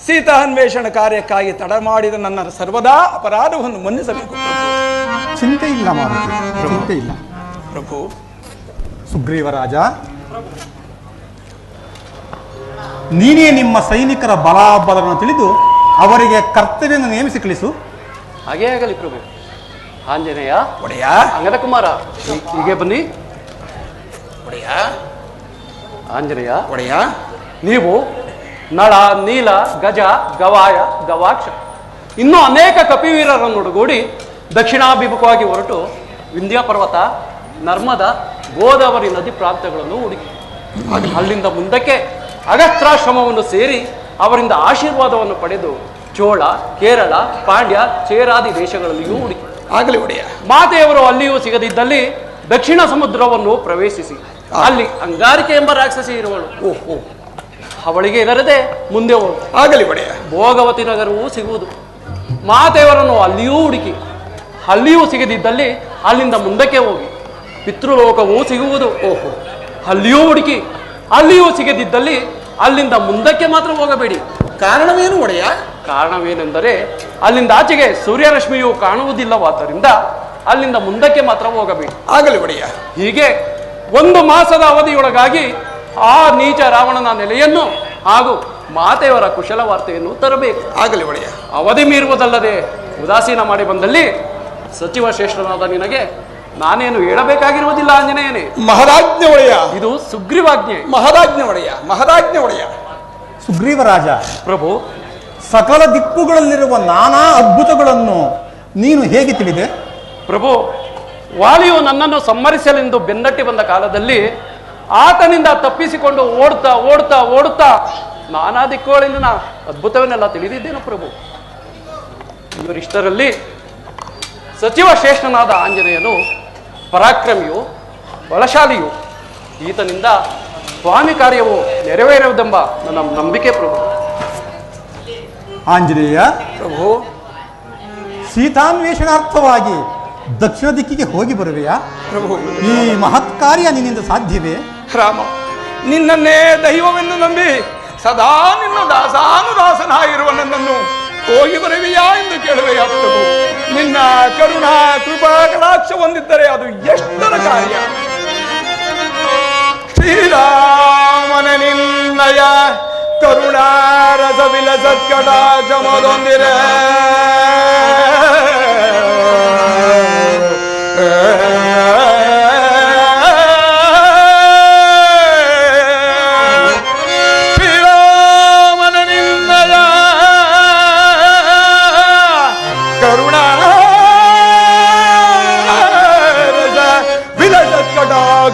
ಸೀತಾನ್ವೇಷಣ ಕಾರ್ಯಕ್ಕಾಗಿ ತಡ ಮಾಡಿದ ನನ್ನ ಸರ್ವದಾ ಅಪರಾಧವನ್ನು ಮನ್ನಿಸಬೇಕು ಚಿಂತೆ ಇಲ್ಲ ಮಾರುತಿ, ಚಿಂತೆ ಇಲ್ಲ. ಪ್ರಭು. ಸುಗ್ರೀವರಾಜ, ನೀನೇ ನಿಮ್ಮ ಸೈನಿಕರ ಬಲಾಬಲಗಳನ್ನು ತಿಳಿದು ಅವರಿಗೆ ಕರ್ತವ್ಯವನ್ನು ನೇಮಿಸಿ ಕಳಿಸು. ಹಾಗೇ ಆಗಲಿ ಪ್ರಭು. ಆಂಜನೇಯ, ಒಡೆಯ, ಅಂಗದ ಕುಮಾರ, ಹೀಗೆ ಬನ್ನಿ. ಒಡೆಯ, ಆಂಜನೇಯ, ಒಡೆಯ, ನೀವು ನಳ, ನೀಲ, ಗಜ, ಗವಾಯ, ಗವಾಕ್ಷ ಇನ್ನೂ ಅನೇಕ ಕಪಿವೀರರನ್ನೊಡಗೂಡಿ ದಕ್ಷಿಣಾಭಿಮುಖವಾಗಿ ಹೊರಟು ವಿಂಧ್ಯ ಪರ್ವತ, ನರ್ಮದಾ, ಗೋದಾವರಿ ನದಿ ಪ್ರಾಂತ್ಯಗಳನ್ನು ಹುಡುಕಿ ಅಲ್ಲಿಂದ ಮುಂದಕ್ಕೆ ಅಗಸ್ತ್ರಾಶ್ರಮವನ್ನು ಸೇರಿ ಅವರಿಂದ ಆಶೀರ್ವಾದವನ್ನು ಪಡೆದು ಚೋಳ, ಕೇರಳ, ಪಾಂಡ್ಯ, ಚೇರಾದಿ ದೇಶಗಳಲ್ಲಿಯೂ ಹುಡುಕಿ. ಆಗಲಿ ಒಡೆಯ. ಮಾತೆಯವರು ಅಲ್ಲಿಯೂ ಸಿಗದಿದ್ದಲ್ಲಿ ದಕ್ಷಿಣ ಸಮುದ್ರವನ್ನು ಪ್ರವೇಶಿಸಿ ಅಲ್ಲಿ ಅಂಗಾರಿಕೆ ಎಂಬ ರಾಕ್ಷಸಿ ಇರುವಳು. ಓಹೋ, ಅವಳಿಗೆ ಎದರದೆ ಮುಂದೆ ಹೋಗು. ಆಗಲಿ ಒಡೆಯ. ಭೋಗವತಿ ನಗರವೂ ಸಿಗುವುದು. ಮಾತೆಯವರನ್ನು ಅಲ್ಲಿಯೂ ಹುಡುಕಿ ಅಲ್ಲಿಯೂ ಸಿಗದಿದ್ದಲ್ಲಿ ಅಲ್ಲಿಂದ ಮುಂದಕ್ಕೆ ಹೋಗಿ ಪಿತೃಲೋಕವೂ ಸಿಗುವುದು. ಓಹೋ, ಅಲ್ಲಿಯೂ ಹುಡುಕಿ ಅಲ್ಲಿಯೂ ಸಿಗದಿದ್ದಲ್ಲಿ ಅಲ್ಲಿಂದ ಮುಂದಕ್ಕೆ ಮಾತ್ರ ಹೋಗಬೇಡಿ. ಕಾರಣವೇನು ಒಡೆಯ? ಕಾರಣವೇನೆಂದರೆ ಅಲ್ಲಿಂದ ಆಚೆಗೆ ಸೂರ್ಯರಶ್ಮಿಯು ಕಾಣುವುದಿಲ್ಲವಾದ್ದರಿಂದ ಅಲ್ಲಿಂದ ಮುಂದಕ್ಕೆ ಮಾತ್ರ ಹೋಗಬೇಡಿ. ಆಗಲಿ ಒಡೆಯ. ಹೀಗೆ 1 ಮಾಸದ ಅವಧಿಯೊಳಗಾಗಿ ಆ ನೀಚ ರಾವಣನ ನೆಲೆಯನ್ನು ಹಾಗೂ ಮಾತೆಯವರ ಕುಶಲ ವಾರ್ತೆಯನ್ನು ತರಬೇಕು. ಆಗಲಿ ಒಡೆಯ. ಅವಧಿ ಮೀರುವುದಲ್ಲದೆ ಉದಾಸೀನ ಮಾಡಿ ಬಂದಲ್ಲಿ ಸಚಿವ ಶ್ರೇಷ್ಠನಾದ ನಿನಗೆ ನಾನೇನು ಹೇಳಬೇಕಾಗಿರುವುದಿಲ್ಲ ಆಂಜನೇಯನೇ. ಮಹಾರಾಜ್ಞೆ ಒಡೆಯ. ಇದು ಸುಗ್ರೀವಾಜ್ಞೆ. ಮಹಾರಾಜ್ಞೆ ಒಡೆಯ, ಮಹಾರಾಜ್ಞೆ ಒಡೆಯ. ಸುಗ್ರೀವರಾಜ, ಪ್ರಭು, ಸಕಲ ದಿಕ್ಕುಗಳಲ್ಲಿರುವ ನಾನಾ ಅದ್ಭುತಗಳನ್ನು ನೀನು ಹೇಗೆ ತಿಳಿದೆ? ಪ್ರಭು, ವಾಲಿಯು ನನ್ನನ್ನು ಸಂಹರಿಸಲೆಂದು ಬೆನ್ನಟ್ಟಿ ಬಂದ ಕಾಲದಲ್ಲಿ ಆತನಿಂದ ತಪ್ಪಿಸಿಕೊಂಡು ಓಡ್ತಾ ಓಡ್ತಾ ಓಡುತ್ತಾ ನಾನಾ ದಿಕ್ಕುಗಳಲ್ಲಿನ ಅದ್ಭುತವನ್ನೆಲ್ಲ ತಿಳಿದಿದ್ದೇನೆ ಪ್ರಭು. ಇವರಿಷ್ಟರಲ್ಲಿ ಸಚಿವ ಶ್ರೇಷ್ಠನಾದ ಆಂಜನೇಯನು ಪರಾಕ್ರಮಿಯು, ಬಲಶಾಲಿಯು. ಈತನಿಂದ ಸ್ವಾಮಿ ಕಾರ್ಯವು ನೆರವೇರುವುದೆಂಬ ನನ್ನ ನಂಬಿಕೆ ಪ್ರಭು. ಆಂಜನೇಯ, ಪ್ರಭು, ಸೀತಾನ್ವೇಷಣಾರ್ಥವಾಗಿ ದಕ್ಷಿಣ ದಿಕ್ಕಿಗೆ ಹೋಗಿ ಬರುವೆಯಾ? ಪ್ರಭು, ಈ ಮಹತ್ ಕಾರ್ಯ ನಿನ್ನಿಂದ ಸಾಧ್ಯವೇ? ರಾಮ, ನಿನ್ನನ್ನೇ ದೈವವೆಂದು ನಂಬಿ ಸದಾ ನಿನ್ನ ದಾಸಾನುದಾಸನಾಗಿರುವ ನನ್ನನ್ನು ಹೋಗಿ ಬರುವೆಯಾ ಎಂದು ಕೇಳುವೆಯಾ ಪ್ರಭು? ನಿನ್ನ ಕರುಣಾ ಕೃಪಾ ಕಟಾಕ್ಷ ಹೊಂದಿದ್ದರೆ ಅದು ಎಷ್ಟರ ಕಾರ್ಯ. ಶ್ರೀರಾಮನ ನಿನ್ನಯ ಕರುಣಾರಸ ವಿಲಸತ್ಕಟಾಕ್ಷ ಮೊದೊಂದಿರೆ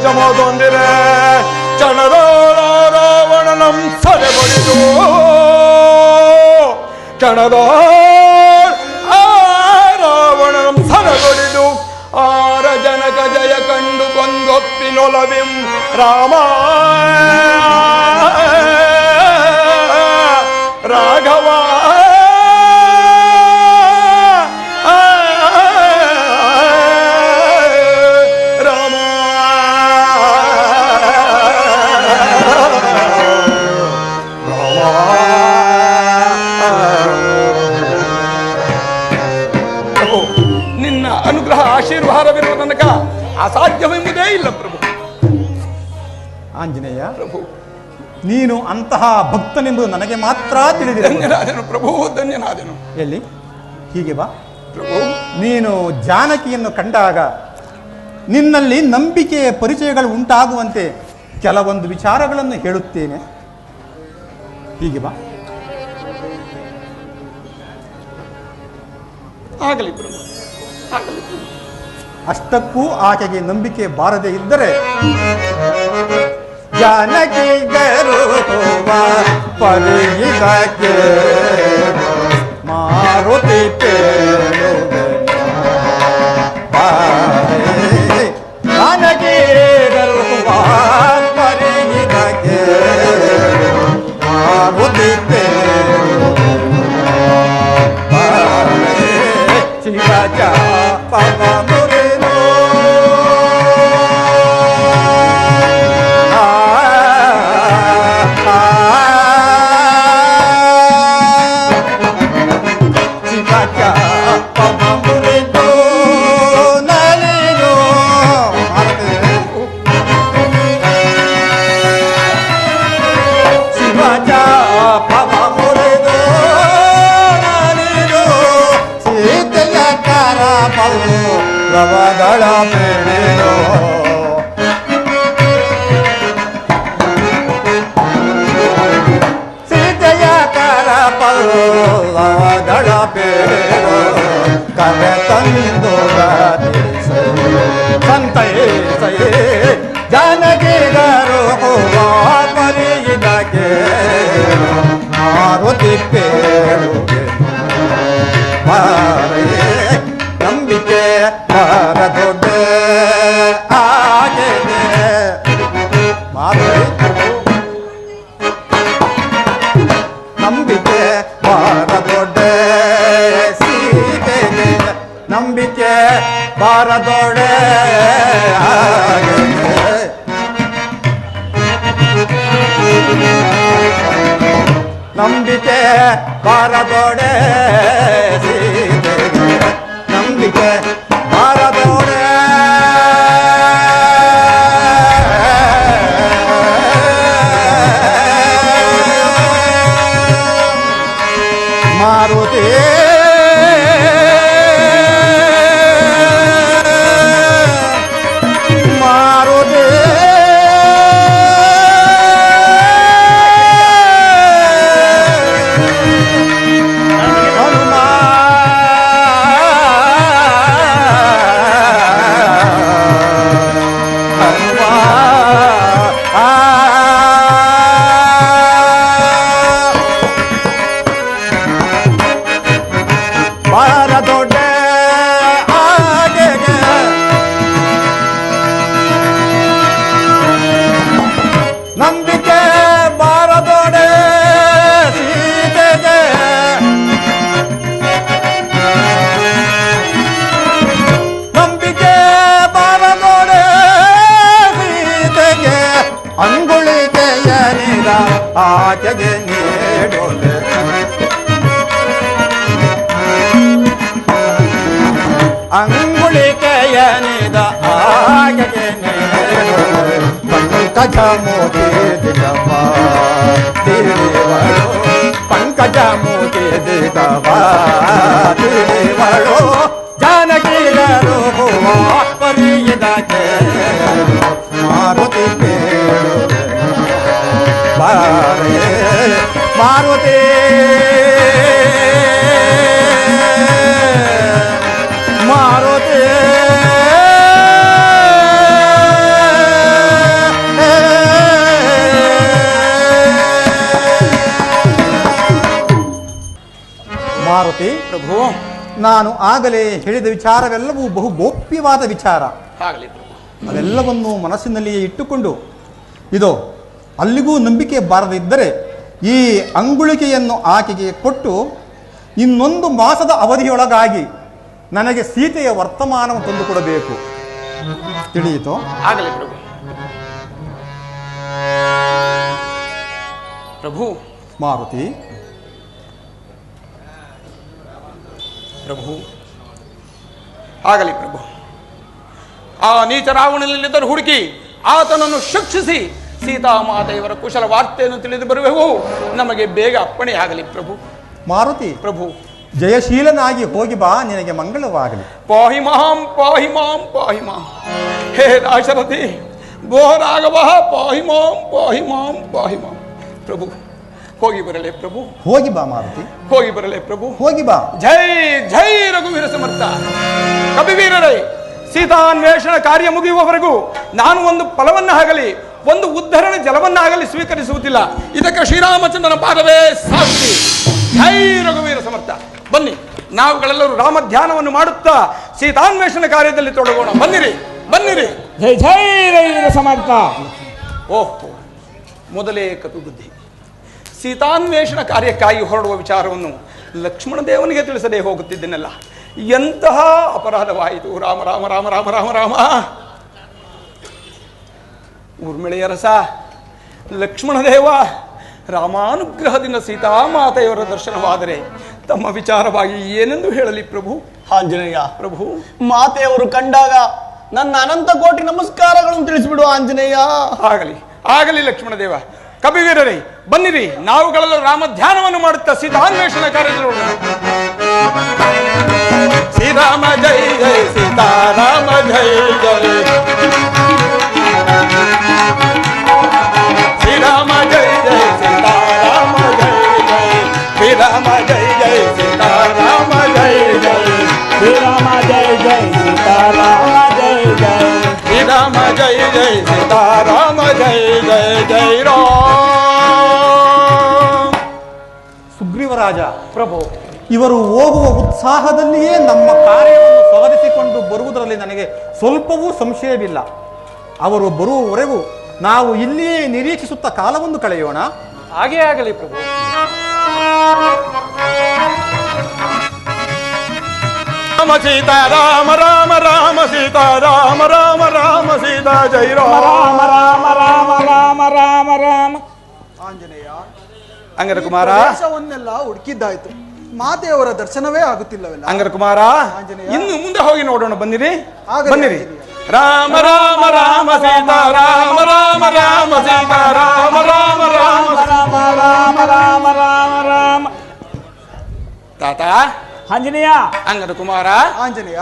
ಜಮದೊಂದಿರೆ ಚಣದೋಳ ರಾವಣನಂ ಸೆರೆಬಡಿದು ರಾವಣನಂ ಸೆರೆಬಡಿದು 6 ಜನಕ ಜಯ ಕಂಡು ಕೊಂದೊಪ್ಪಿನೊಲವಿಂ ರಾಮ ರಾಘವ ಆಶೀರ್ವಾದವಿರುವ ತನಕ ಅಸಾಧ್ಯವೆಂಬುದೇ ಇಲ್ಲ ಪ್ರಭು. ಆಂಜನೇಯ, ಪ್ರಭು, ನೀನು ಅಂತಹ ಭಕ್ತನೆಂಬುದು ನನಗೆ ಮಾತ್ರ ತಿಳಿದಿದೆ. ಧನ್ಯನಾದೆನು ಪ್ರಭು, ಧನ್ಯನಾದೆನು. ಎಲ್ಲಿ? ಹೀಗೆ ಬಾ ಪ್ರಭು. ನೀನು ಜಾನಕಿಯನ್ನು ಕಂಡಾಗ ನಿನ್ನಲ್ಲಿ ನಂಬಿಕೆಯ ಪರಿಚಯಗಳು ಉಂಟಾಗುವಂತೆ ಕೆಲವೊಂದು ವಿಚಾರಗಳನ್ನು ಹೇಳುತ್ತೇನೆ. ಹೀಗೆ ಬಾ. ಆಗಲಿ ಪ್ರಭು, ಆಗಲಿ ಪ್ರಭು. ಅಷ್ಟಕ್ಕೂ ಆಕೆಗೆ ನಂಬಿಕೆ ಬಾರದೆ ಇದ್ದರೆ ಜಾನಕಿ ಗರುವ ಪರಿಗಿದಕ್ಕೆ ಮಾರುತಿ ಜಾನಕಿ ಗರುವ ಪರಿಗಿದಕ್ಕೆ ಮಾರುತಿ ಶಿವಜ ಪವ ಮುರಿನೋ ಶಿವಜ ಪವ ಮುರಿನೋ ನಲಿನೋ ಶಿವಜ ಪವ ಮುರಿನೋ ನಲಿನೋ ಸೀತೆಯ ಕರ ಪ್ರವಗಳ ಬೇಡೋ ಸೀತೆಯ ಕರ ಪ್ರವಗಳ ಬೇಡೋ ಕರೆ ತಂದು ಸಂತೈಸೇ ಜಾನಕಿ ಗರುವ ಪರಿಗಿದಕ್ಕೆ ಮಾರುತಿ ಪೇಳುಗೆ ನಂಬಿಕೆ ಬರ ದೊಡ್ಡ ಆಗಿದೆ ನಂಬಿಕೆ ಬರ ದೊಡ್ಡ ಸೀತೆಗೆ ನಂಬಿಕೆ ಬರ ದೊಡ್ಡ ಆಗಿದೆ ನಂಬಿಕೆ ಬಾರದೊಡೆ ಸೀತೆಗೆ ನಂಬಿಕೆ ಬಾರದೊಡೆ ಮಾರುತಿ ಮಾರುತಿ ನಂಬಿಕೆ ಬಾರದೊಡೆ ಸೀತೆಗೆ ನಂಬಿಕೆ ಬಾರದೊಡೆ ಸೀತೆಗೆ ಅಂಗುಳಿಕೆಯ ನೀರ ಆಕೆಗೆ ನೀಡೋಲೆ ಅಂಗುಳಿಕೆಯ ನೀದ ಆಕೆಗೆ ನೀಡೋಲೆ ಪಂಕಜ ಮೋತಿ ದಿಗವ ತಿಳಿವಳು ಪಂಕಜ ಮೋತಿ ದಿಗವ ತಿಳಿವಳು ಜಾನಕಿ ಗರುವ ಪರಿಗಿದಕ್ಕೆ ಮಾರುತಿ ಪೇಳುವೆ ಬಾರೆ ಮಾರುತಿ ಮಾರುತಿ ಮಾರುತಿ ಪ್ರಭು, ನಾನು ಆಗಲೇ ಹೇಳಿದ ವಿಚಾರವೆಲ್ಲವೂ ಬಹು ಗೋಪ್ಯವಾದ ವಿಚಾರ. ಆಗಲಿ ಪ್ರಭು. ಅವೆಲ್ಲವನ್ನು ಮನಸ್ಸಿನಲ್ಲಿಯೇ ಇಟ್ಟುಕೊಂಡು ಇದೋ ಅಲ್ಲಿಗೂ ನಂಬಿಕೆ ಬಾರದಿದ್ದರೆ ಈ ಅಂಗುಳಿಕೆಯನ್ನು ಆಕೆಗೆ ಕೊಟ್ಟು ಇನ್ನೊಂದು ಮಾಸದ ಅವಧಿಯೊಳಗಾಗಿ ನನಗೆ ಸೀತೆಯ ವರ್ತಮಾನವನ್ನು ತಂದುಕೊಡಬೇಕು. ತಿಳಿಯಿತೋ? ಆಗಲಿ ಪ್ರಭು. ಪ್ರಭು ಮಾರುತಿ, ಪ್ರಭು ಆಗಲಿ ಪ್ರಭು. ಆ ನೀಚ ರಾವಣನಲ್ಲಿದ್ದರೂ ಹುಡುಕಿ ಆತನನ್ನು ಶಿಕ್ಷಿಸಿ ಸೀತಾಮಾತೆಯವರ ಕುಶಲ ವಾರ್ತೆಯನ್ನು ತಿಳಿದು ಬರುವೆವು. ನಮಗೆ ಬೇಗ ಅಪ್ಪಣೆ ಆಗಲಿ ಪ್ರಭು. ಮಾರುತಿ ಪ್ರಭು, ಜಯಶೀಲನಾಗಿ ಹೋಗಿ ಬಾ, ನಿನಗೆ ಮಂಗಳವಾಗಲಿ. ಪಾಹಿ ಮಾಂ ಪಾಹಿ ಮಾಂ ಪಾಹಿ ಮಾಂ. ಹೇ ದಾಶರಥಿ ಭೋ ರಾಘವ ಪಾಹಿ ಮಾಂ ಪಾಹಿ ಮಾಂ ಪಾಹಿ ಮಾಂ. ಪ್ರಭು ಹೋಗಿ ಬರಲೇ ಪ್ರಭು, ಹೋಗಿ ಬಾ ಮಾರುತಿ, ಹೋಗಿ ಬರಲೇ ಪ್ರಭು, ಹೋಗಿ ಬಾ. ಜೈ ಜೈ ರಘುವೀರ ಸಮರ್ಥ. ಕಪಿವೀರರೇ, ಸೀತಾನ್ವೇಷಣ ಕಾರ್ಯ ಮುಗಿಯುವವರೆಗೂ ನಾನು ಒಂದು ಫಲವನ್ನಾಗಲಿ ಒಂದು ಉದ್ಧರಣ ಜಲವನ್ನಾಗಲಿ ಸ್ವೀಕರಿಸುವುದಿಲ್ಲ. ಇದಕ್ಕೆ ಶ್ರೀರಾಮಚಂದ್ರನ ಪಾದವೇ ಸಾಕ್ಷಿ. ಜೈ ರಘುವೀರ ಸಮರ್ಥ. ಬನ್ನಿ, ನಾವುಗಳೆಲ್ಲರೂ ರಾಮ ಧ್ಯಾನವನ್ನು ಮಾಡುತ್ತಾ ಸೀತಾನ್ವೇಷಣ ಕಾರ್ಯದಲ್ಲಿ ತೊಡಗೋಣ. ಬನ್ನಿರಿ ಬನ್ನಿರಿ. ಜೈ ಜೈ ರಘುವೀರ ಸಮರ್ಥ. ಓಹೋ, ಮೊದಲೇ ಕಪಿಬುದ್ಧಿ. ಸೀತಾನ್ವೇಷಣ ಕಾರ್ಯಕ್ಕಾಗಿ ಹೊರಡುವ ವಿಚಾರವನ್ನು ಲಕ್ಷ್ಮಣ ದೇವನಿಗೆ ತಿಳಿಸದೆ ಹೋಗುತ್ತಿದ್ದೆನಲ್ಲ, ಎಂತಹ ಅಪರಾಧವಾಯಿತು. ರಾಮ ರಾಮ ರಾಮ ರಾಮ ರಾಮ ರಾಮ. ಊರ್ಮಿಳೆಯ ರಸ, ಲಕ್ಷ್ಮಣದೇವ ರಾಮಾನುಗ್ರಹದಿಂದ ಸೀತಾಮಾತೆಯವರ ದರ್ಶನವಾದರೆ ತಮ್ಮ ವಿಚಾರವಾಗಿ ಏನೆಂದು ಹೇಳಲಿ ಪ್ರಭು? ಆಂಜನೇಯ ಪ್ರಭು, ಮಾತೆಯವರು ಕಂಡಾಗ ನನ್ನ ಅನಂತ ಕೋಟಿ ನಮಸ್ಕಾರಗಳನ್ನು ತಿಳಿಸಿಬಿಡು ಆಂಜನೇಯ. ಆಗಲಿ ಆಗಲಿ ಲಕ್ಷ್ಮಣದೇವ. ಕಪಿವೀರರೇ, ಬನ್ನಿರಿ, ನಾವುಗಳೆಲ್ಲ ರಾಮ ಧ್ಯಾನವನ್ನು ಮಾಡುತ್ತಾ ಸೀತಾನ್ವೇಷಣ ಕಾರ್ಯದಲ್ಲಿ ಶ್ರೀರಾಮ ಜೈ ಜೈ ಸೀತಾರಾಮ ಜೈ ಜೈ ಶ್ರೀರಾಮ ಜೈ ಜೈ ಸೀತಾರಾಮ ಜೈ ಜೈ ಶ್ರೀರಾಮ ಜೈ ಜೈ ಸೀತಾರಾಮ ಜೈ ಜೈ ಶ್ರೀರಾಮ ಜೈ ಜೈ ಸೀತಾರಾಮ ಜೈ ಜೈ ಶ್ರೀರಾಮ ಜೈ ಜೈ ಸೀತಾರಾಮ ಜೈ ಜೈ ಜೈ ರಾಮ. ಸುಗ್ರೀವರಾಜ, ಪ್ರಭು, ಇವರು ಹೋಗುವ ಉತ್ಸಾಹದಲ್ಲಿಯೇ ನಮ್ಮ ಕಾರ್ಯವನ್ನು ಸ್ವಾಗತಿಸಿಕೊಂಡು ಬರುವುದರಲ್ಲಿ ನನಗೆ ಸ್ವಲ್ಪವೂ ಸಂಶಯವಿಲ್ಲ. ಅವರು ಬರುವವರೆಗೂ ನಾವು ಇಲ್ಲಿಯೇ ನಿರೀಕ್ಷಿಸುತ್ತಾ ಕಾಲವನ್ನು ಕಳೆಯೋಣ. ಹಾಗೇ ಆಗಲಿ ಪ್ರಭು. ರಾಮ ಸೀತಾ ರಾಮ ರಾಮ ರಾಮ ಸೀತಾ ರಾಮ ರಾಮ ರಾಮ ಸೀತಾ ಜೈ ರಾಮ ರಾಮ ರಾಮ ರಾಮ ರಾಮ ರಾಮ ರಾಮ. ಆಂಜನೇಯ, ಅಂಗದ ಕುಮಾರ, ದೇಶವನ್ನೆಲ್ಲ ಹುಡುಕಿದ್ದಾಯ್ತು, ಮಾತೆಯವರ ದರ್ಶನವೇ ಆಗುತ್ತಿಲ್ಲವಲ್ಲ. ಅಂಗದ ಕುಮಾರ, ಆಂಜನೇಯ. ಇನ್ನು ಮುಂದೆ ಹೋಗಿ ನೋಡೋಣ. ಬನ್ನಿರಿ ಆಗಲಿ ಬನ್ನಿರಿ. ಆಂಜನೇಯ. ರಾಮ ರಾಮ ರಾಮ ಸೀತಾ ರಾಮ ರಾಮ ರಾಮ ಸೀತಾ ರಾಮ ರಾಮ ರಾಮ. ರಾಮ ರಾಮ ರಾಮ ರಾಮ ರಾಮ. ತಾತ, ಆಂಜನೇಯ, ಅಂಗದ ಕುಮಾರ, ಆಂಜನೇಯ,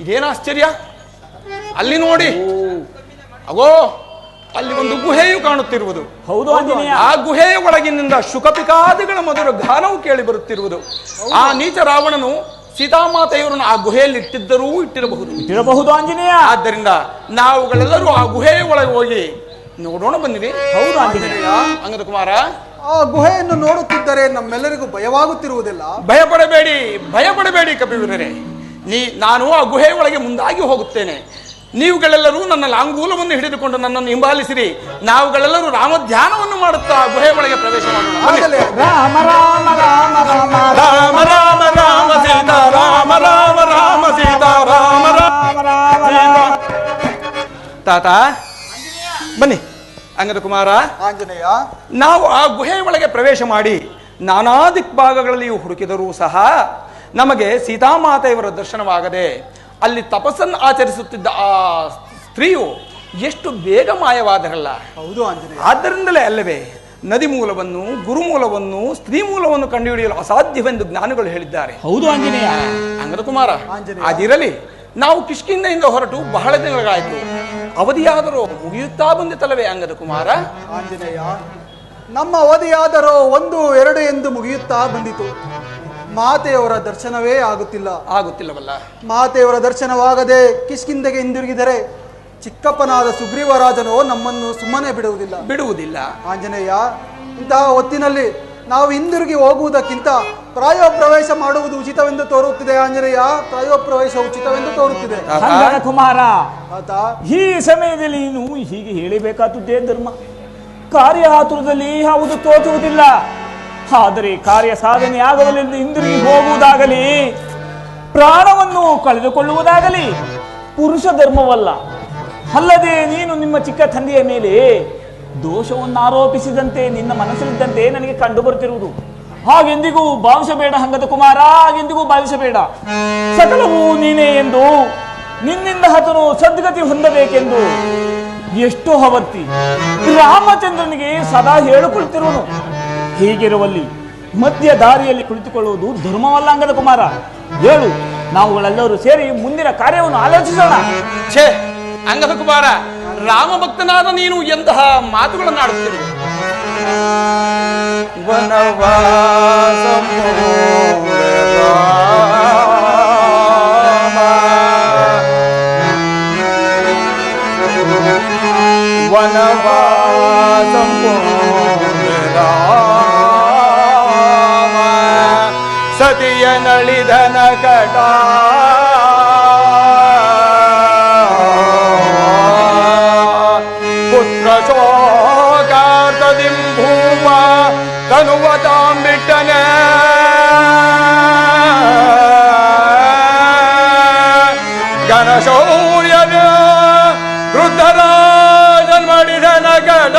ಇದೇನು ಆಶ್ಚರ್ಯ? ಅಲ್ಲಿ ನೋಡಿ, ಅಗೋ ಅಲ್ಲಿ ಒಂದು ಗುಹೆಯು ಕಾಣುತ್ತಿರುವುದು. ಹೌದು ಆಂಜನೇಯ. ಆ ಗುಹೆಯ ಒಳಗಿನಿಂದ ಶುಕಪಿಕಾದಿಗಳ ಮಧುರ ಗಾನವು ಕೇಳಿ ಬರುತ್ತಿರುವುದು. ಆ ನೀಚ ರಾವಣನು ಸೀತಾಮಾತೆಯವರನ್ನು ಆ ಗುಹೆಯಲ್ಲಿ ಇಟ್ಟಿದ್ದರೂ ಇಟ್ಟಿರಬಹುದು. ಇರಬಹುದು ಆಂಜನೇಯ. ಆದ್ದರಿಂದ ನಾವುಗಳೆಲ್ಲರೂ ಆ ಗುಹೆಯ ಒಳಗೆ ಹೋಗಿ ನೋಡೋಣ. ಬನ್ನಿರಿ. ಹೌದು ಆಂಜನೇಯ. ಅಂಗದ ಕುಮಾರ, ಆ ಗುಹೆಯನ್ನು ನೋಡುತ್ತಿದ್ದರೆ ನಮ್ಮೆಲ್ಲರಿಗೂ ಭಯವಾಗುತ್ತಿರುವುದಿಲ್ಲ. ಭಯಪಡಬೇಡಿ, ಭಯಪಡಬೇಡಿ ಕಪಿವೀರರೇ. ನಾನು ಆ ಗುಹೆಯ ಒಳಗೆ ಮುಂದಾಗಿ ಹೋಗುತ್ತೇನೆ. ನೀವುಗಳೆಲ್ಲರೂ ನನ್ನ ಲಾಂಗೂಲವನ್ನು ಹಿಡಿದುಕೊಂಡು ನನ್ನನ್ನು ಹಿಂಬಾಲಿಸಿರಿ. ನಾವುಗಳೆಲ್ಲರೂ ರಾಮ ಧ್ಯಾನವನ್ನು ಮಾಡುತ್ತಾ ಆ ಗುಹೆಯ ಒಳಗೆ ಪ್ರವೇಶ ಮಾಡೋಣ. ಆಗಲೇ ರಾಮ ರಾಮ ರಾಮ ರಾಮ ರಾಮ ರಾಮ ರಾಮ ಸೀತಾ ರಾಮ ರಾಮ ರಾಮ ಸೀತಾ ರಾಮ ರಾಮ ರಾಮ ರಾಮ. ತಾತ, ಬನ್ನಿ. ಅಂಗದ ಕುಮಾರ, ಆಂಜನೇಯ, ನಾವು ಆ ಗುಹೆಯ ಒಳಗೆ ಪ್ರವೇಶ ಮಾಡಿ ನಾನಾ ದಿಕ್ಭಾಗಗಳಲ್ಲಿಯೂ ಹುಡುಕಿದರೂ ಸಹ ನಮಗೆ ಸೀತಾಮಾತೆಯವರ ದರ್ಶನವಾಗದೆ ಅಲ್ಲಿ ತಪಸ್ಸನ್ನು ಆಚರಿಸುತ್ತಿದ್ದ ಆ ಸ್ತ್ರೀಯು ಎಷ್ಟು ಬೇಗ ಮಾಯವಾದರಲ್ಲ. ಹೌದು ಆಂಜನೇಯ. ಆದ್ದರಿಂದಲೇ ಅಲ್ಲವೇ ನದಿ ಮೂಲವನ್ನು, ಗುರುಮೂಲವನ್ನು, ಸ್ತ್ರೀ ಮೂಲವನ್ನು ಕಂಡುಹಿಡಿಯಲು ಅಸಾಧ್ಯವೆಂದು ಜ್ಞಾನಿಗಳು ಹೇಳಿದ್ದಾರೆ. ಹೌದು ಆಂಜನೇಯ. ಅಂಗದ ಕುಮಾರ, ಆಂಜನೇಯ. ಅದಿರಲಿ, ನಾವು ಕಿಷ್ಕಿಂಧೆಯಿಂದ ಹೊರಟು ಬಹಳ ದಿನಗಳಾಯಿತು. ಅವಧಿಯಾದರೂ ಮುಗಿಯುತ್ತಾ ಬಂದಿತಲ್ಲವೇ ಅಂಗದ ಕುಮಾರ? ಆಂಜನೇಯ, ನಮ್ಮ ಅವಧಿಯಾದರೂ 1, 2 ಎಂದು ಮುಗಿಯುತ್ತಾ ಬಂದಿತು. ಮಾತೆಯವರ ದರ್ಶನವೇ ಆಗುತ್ತಿಲ್ಲವಲ್ಲ. ಮಾತೆಯವರ ದರ್ಶನವಾಗದೆ ಕಿಷ್ಕಿಂಧೆಗೆ ಹಿಂದಿರುಗಿದರೆ ಚಿಕ್ಕಪ್ಪನಾದ ಸುಗ್ರೀವರಾಜನು ನಮ್ಮನ್ನು ಸುಮ್ಮನೆ ಬಿಡುವುದಿಲ್ಲ. ಆಂಜನೇಯ, ಇಂತಹ ಹೊತ್ತಿನಲ್ಲಿ ನಾವು ಹಿಂದಿರುಗಿ ಹೋಗುವುದಕ್ಕಿಂತ ಪ್ರಾಯೋಪ್ರವೇಶ ಮಾಡುವುದು ಉಚಿತವೆಂದು ತೋರುತ್ತಿದೆ. ಆಂಜನೇಯ, ಪ್ರಾಯೋಪ್ರವೇಶ ಉಚಿತವೆಂದು ತೋರುತ್ತಿದೆ. ಅಂಗದ ಕುಮಾರ, ಆತ ಈ ಸಮಯದಲ್ಲಿ ನೀನು ಹೀಗೆ ಹೇಳಬೇಕಾದುದೇ ಧರ್ಮ. ಕಾರ್ಯ ಆತುರದಲ್ಲಿ ಯಾವುದು ತೋಚುವುದಿಲ್ಲ. ಆದರೆ ಕಾರ್ಯ ಸಾಧನೆ ಆಗಲೆಂದು ಹಿಂದಿರುಗಿ ಹೋಗುವುದಾಗಲಿ ಪ್ರಾಣವನ್ನು ಕಳೆದುಕೊಳ್ಳುವುದಾಗಲಿ ಪುರುಷ ಧರ್ಮವಲ್ಲ. ಅಲ್ಲದೆ ನೀನು ನಿಮ್ಮ ಚಿಕ್ಕ ತಂದೆಯ ಮೇಲೆ ದೋಷವನ್ನು ಆರೋಪಿಸಿದಂತೆ ನಿನ್ನ ಮನಸ್ಸಲ್ಲಿದ್ದಂತೆ ನನಗೆ ಕಂಡು ಬರುತ್ತಿರುವುದು. ಹಾಗೆಂದಿಗೂ ಭಾವಿಸಬೇಡ ಅಂಗದ ಕುಮಾರ, ಹಾಗೆಂದಿಗೂ ಭಾವಿಸಬೇಡ. ಸಕಲವೂ ನೀನೇ ಎಂದು, ನಿನ್ನಿಂದ ಹತನು ಸದ್ಗತಿ ಹೊಂದಬೇಕೆಂದು ಎಷ್ಟು ಹವತ್ತಿ ರಾಮಚಂದ್ರನಿಗೆ ಸದಾ ಹೇಳಿಕೊಳ್ಳುತ್ತಿರುವನು. ಹೀಗಿರುವಲ್ಲಿ ಮಧ್ಯ ದಾರಿಯಲ್ಲಿ ಕುಳಿತುಕೊಳ್ಳುವುದು ಧರ್ಮವಲ್ಲ ಅಂಗದ ಕುಮಾರ. ಹೇಳು, ನಾವುಗಳೆಲ್ಲರೂ ಸೇರಿ ಮುಂದಿನ ಕಾರ್ಯವನ್ನು ಆಲೋಚಿಸೋಣ. ಛೇ, ಅಂಗದ ಕುಮಾರ, ರಾಮ ಭಕ್ತನಾದ ನೀನು ಎಂತಹ ಮಾತುಗಳನ್ನಾಡುತ್ತಿರುವೆ? ವನವಾಸ ವನವಾಸ ಸತಿಯ ನಳಿದನ ಕಟ ಪುತ್ರ ಶೋಕಾರ್ತದಿಂ ಭೂಮ ತನುವತಾಂ ಬಿಟ್ಟನ ಘನಶೌರ್ಯದ ವೃದ್ಧರಾಜನ್ ಮಾಡಿದನ ಕಟ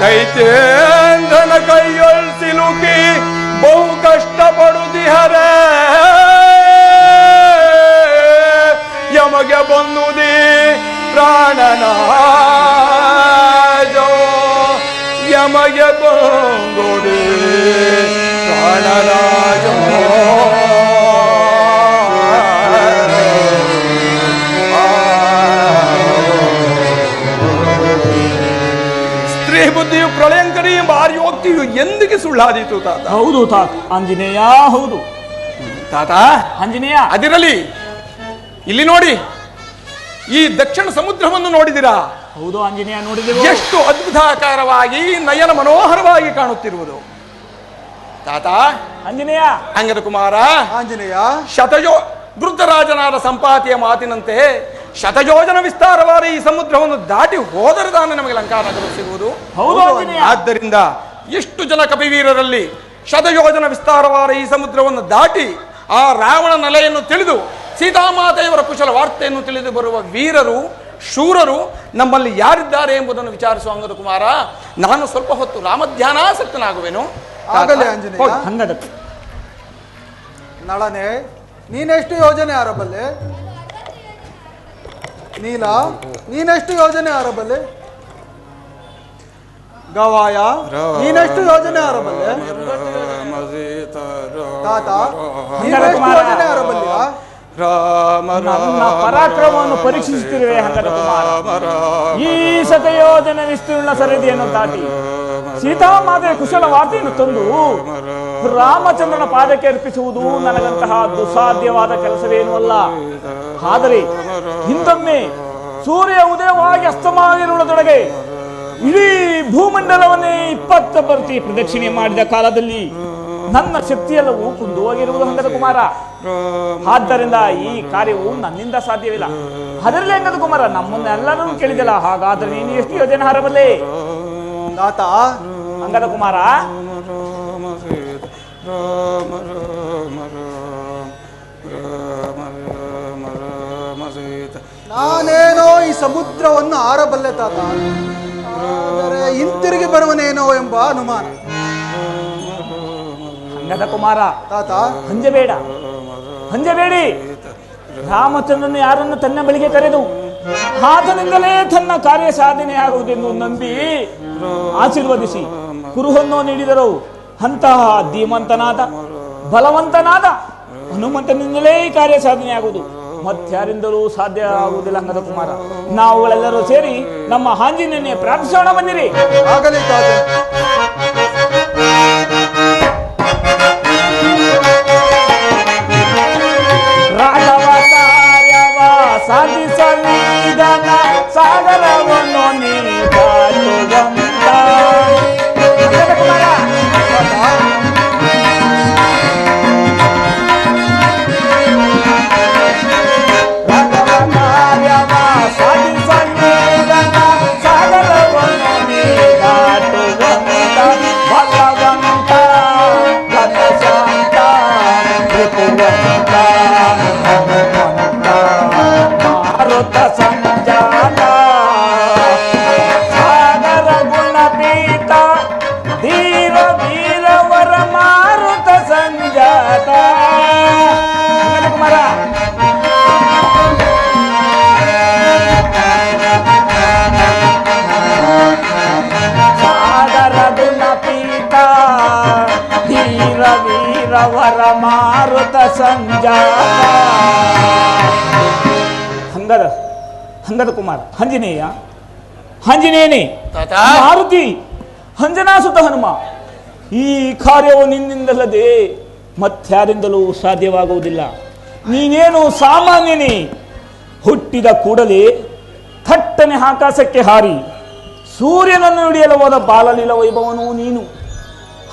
ದೈತ್ಯೇಂದ್ರನ ಕೈಯೊಳ್ ಸಿಲುಕಿ ಬಹು ಕಷ್ಟಪಡುತ್ತಿಹರೆ ಯಮಗೆ ಬಂದುದಿ ಪ್ರಾಣನಾಜೋ ಯಮಗೆ ಬಂದುದಿ ಪ್ರಾಣರಾಜೋ ಬುದ್ಧಿಯು ಪ್ರಳಯಂಕರಿ ಎಂಬ ಆರ್ಯೋಕ್ತಿಯು ಎಂದಿಗೆ ಸುಳ್ಳಾದೀತು ತಾತ? ಹೌದು ತಾತ ಆಂಜನೇಯ, ಹೌದು ತಾತ ಆಂಜನೇಯ. ಅದಿರಲಿ, ಇಲ್ಲಿ ನೋಡಿ, ಈ ದಕ್ಷಿಣ ಸಮುದ್ರವನ್ನು ನೋಡಿದಿರಾ? ಹೌದು ಆಂಜನೇಯ, ನೋಡಿದೆವು. ಎಷ್ಟು ಅದ್ಭುತಾಕಾರವಾಗಿ ನಯನ ಮನೋಹರವಾಗಿ ಕಾಣುತ್ತಿರುವುದು ತಾತ. ಆಂಜನೇಯ. ಅಂಗದ ಕುಮಾರ, ಆಂಜನೇಯ, ವೃದ್ಧರಾಜನಾದ ಸಂಪಾತಿಯ ಮಾತಿನಂತೆ ಶತಯೋಜನ ವಿಸ್ತಾರವಾದ ಈ ಸಮುದ್ರವನ್ನು ದಾಟಿ ಹೋದರೆ ತಾನೇ ನಮಗೆ ಲಂಕಾನಗರ ಸಿಗುವುದು. ಆದ್ದರಿಂದ ಎಷ್ಟು ಜನ ಕಪಿವೀರರಲ್ಲಿ ಶತಯೋಜನ ವಿಸ್ತಾರವಾದ ಈ ಸಮುದ್ರವನ್ನು ದಾಟಿ ಆ ರಾವಣ ನೆಲೆಯನ್ನು ತಿಳಿದು ಸೀತಾಮಾತೆಯವರ ಕುಶಲ ವಾರ್ತೆಯನ್ನು ತಿಳಿದು ಬರುವ ವೀರರು ಶೂರರು ನಮ್ಮಲ್ಲಿ ಯಾರಿದ್ದಾರೆ ಎಂಬುದನ್ನು ವಿಚಾರಿಸುವ ಅಂಗದ ಕುಮಾರ. ನಾನು ಸ್ವಲ್ಪ ಹೊತ್ತು ರಾಮಧ್ಯಾನಾಸಕ್ತನಾಗುವೆನು. ಆಗಲೇ ಆಂಜನೇಯ. ಹಂಗದ ನಳನೆ, ನೀನೆಷ್ಟು ಯೋಜನೆ ಆರಬಲ್ಲೆ? ನೀಲ, ನೀನೆಷ್ಟು ಯೋಜನೆ ಆರಬಲ್ಲೆ? ಗವಾಯ, ನೀನೆಷ್ಟು ಯೋಜನೆ ಆರಬಲ್ಲೆ? ತಾತ, ನೀನೆಷ್ಟು ಯೋಜನೆ ಆರಬಲ್ಲೆಯಾ? ನನ್ನ ಪರಾಕ್ರಮವನ್ನು ಪರೀಕ್ಷಿಸುತ್ತಿರುವೆ ಹಂಗದ ಕುಮಾರ. ಈ ಶತಯೋಜನ ವಿಸ್ತೀರ್ಣ ಸರದಿಯನ್ನು ದಾಟಿ ಸೀತಾಮಾತೆಯ ಕುಶಲ ವಾರ್ತೆಯನ್ನು ತಂದು ರಾಮಚಂದ್ರನ ಪಾದಕ್ಕೆ ಅರ್ಪಿಸುವುದು ನನಗಂತಹ ದುಸ್ಸಾಧ್ಯವಾದ ಕೆಲಸವೇನೂ ಅಲ್ಲ. ಆದರೆ ಹಿಂದೊಮ್ಮೆ ಸೂರ್ಯ ಉದಯವಾಗಿ ಅಸ್ತಮಾಗಿರುವುದರೊಳಗೆ ಇಡೀ ಭೂಮಂಡಲವನ್ನೇ 20 ಬರ್ತಿ ಪ್ರದಕ್ಷಿಣೆ ಮಾಡಿದ ಕಾಲದಲ್ಲಿ ನನ್ನ ಶಕ್ತಿಯೆಲ್ಲವೂ ಕುಂದುವಾಗಿರುವುದು ಹಂಗದ ಕುಮಾರ. ಆದ್ದರಿಂದ ಈ ಕಾರ್ಯವು ನನ್ನಿಂದ ಸಾಧ್ಯವಿಲ್ಲ. ಅದರಲ್ಲಿ ಹಂಗದ ಕುಮಾರ, ನಮ್ಮನ್ನೆಲ್ಲರೂ ಕೇಳಿದಲ್ಲ, ಹಾಗಾದ್ರೆ ನೀನು ಎಷ್ಟು ಯೋಜನೆ ಹಾರಬಲ್ಲೆ? ತಾತ, ಹಂಗದ ಕುಮಾರ, ನಾನೇನೋ ಈ ಸಮುದ್ರವನ್ನು ಆರಬಲ್ಲೆ ತಾತ, ಆದರೆ ಹಿಂತಿರುಗಿ ಬರುವನೇನೋ ಎಂಬ ಅನುಮಾನ. ಹಂಗದ ಕುಮಾರ, ತಾತ ಹಂಜಬೇಡ, ಹಂಜಬೇಡಿ. ರಾಮಚಂದ್ರನು ಯಾರನ್ನು ತನ್ನ ಬಳಿಗೆ ಕರೆದು ಆತನಿಂದಲೇ ತನ್ನ ಕಾರ್ಯ ಸಾಧನೆ ಆಗುವುದೆಂದು ನಂಬಿ ಆಶೀರ್ವದಿಸಿ ಕುರುಹನ್ನು ನೀಡಿದರು. ಅಂತಹ ಧೀಮಂತನಾದ ಬಲವಂತನಾದ ಹನುಮಂತನಿಂದಲೇ ಈ ಕಾರ್ಯ ಸಾಧನೆ ಆಗುವುದು, ಮತ್ತಾರಿಂದಲೂ ಸಾಧ್ಯ ಆಗುವುದಿಲ್ಲ ಹಂಗದ ಕುಮಾರ. ನಾವುಗಳೆಲ್ಲರೂ ಸೇರಿ ನಮ್ಮ ಆಂಜನೇಯನೇ ಪ್ರಾರ್ಥಿಸೋಣ, ಬನ್ನಿರಿ. ಆಗಲಿ ತಾತ. ರಾಘವತಾರ್ಯವ ಸಾಧಿಸಲಿದನ ಸಾಗರವನ್ನು ನೀ ದಾಟುವಂತ. ರಾಘವತಾರ್ಯವ ಸಾಧಿಸಲಿದನ ಸಾಗರವನ್ನು ನೀ ದಾಟುವಂತ. ಪ್ರವರ ಮಾರುತ ಸಂಜಾತ. ಹಂಗದ ಕುಮಾರ ಆಂಜನೇಯನೇ, ಮಾರುತಿ ಅಂಜನಾಸುತ ಹನುಮ, ಈ ಕಾರ್ಯವು ನಿನ್ನಿಂದಲ್ಲದೆ ಮತ್ಯಾರಿಂದಲೂ ಸಾಧ್ಯವಾಗುವುದಿಲ್ಲ. ನೀನೇನು ಸಾಮಾನ್ಯನೇ. ಹುಟ್ಟಿದ ಕೂಡಲೇ ಥಟ್ಟನೆ ಆಕಾಶಕ್ಕೆ ಹಾರಿ ಸೂರ್ಯನನ್ನು ಹಿಡಿಯಲು ಹೋದ ಬಾಲಲೀಲ ವೈಭವನು ನೀನು.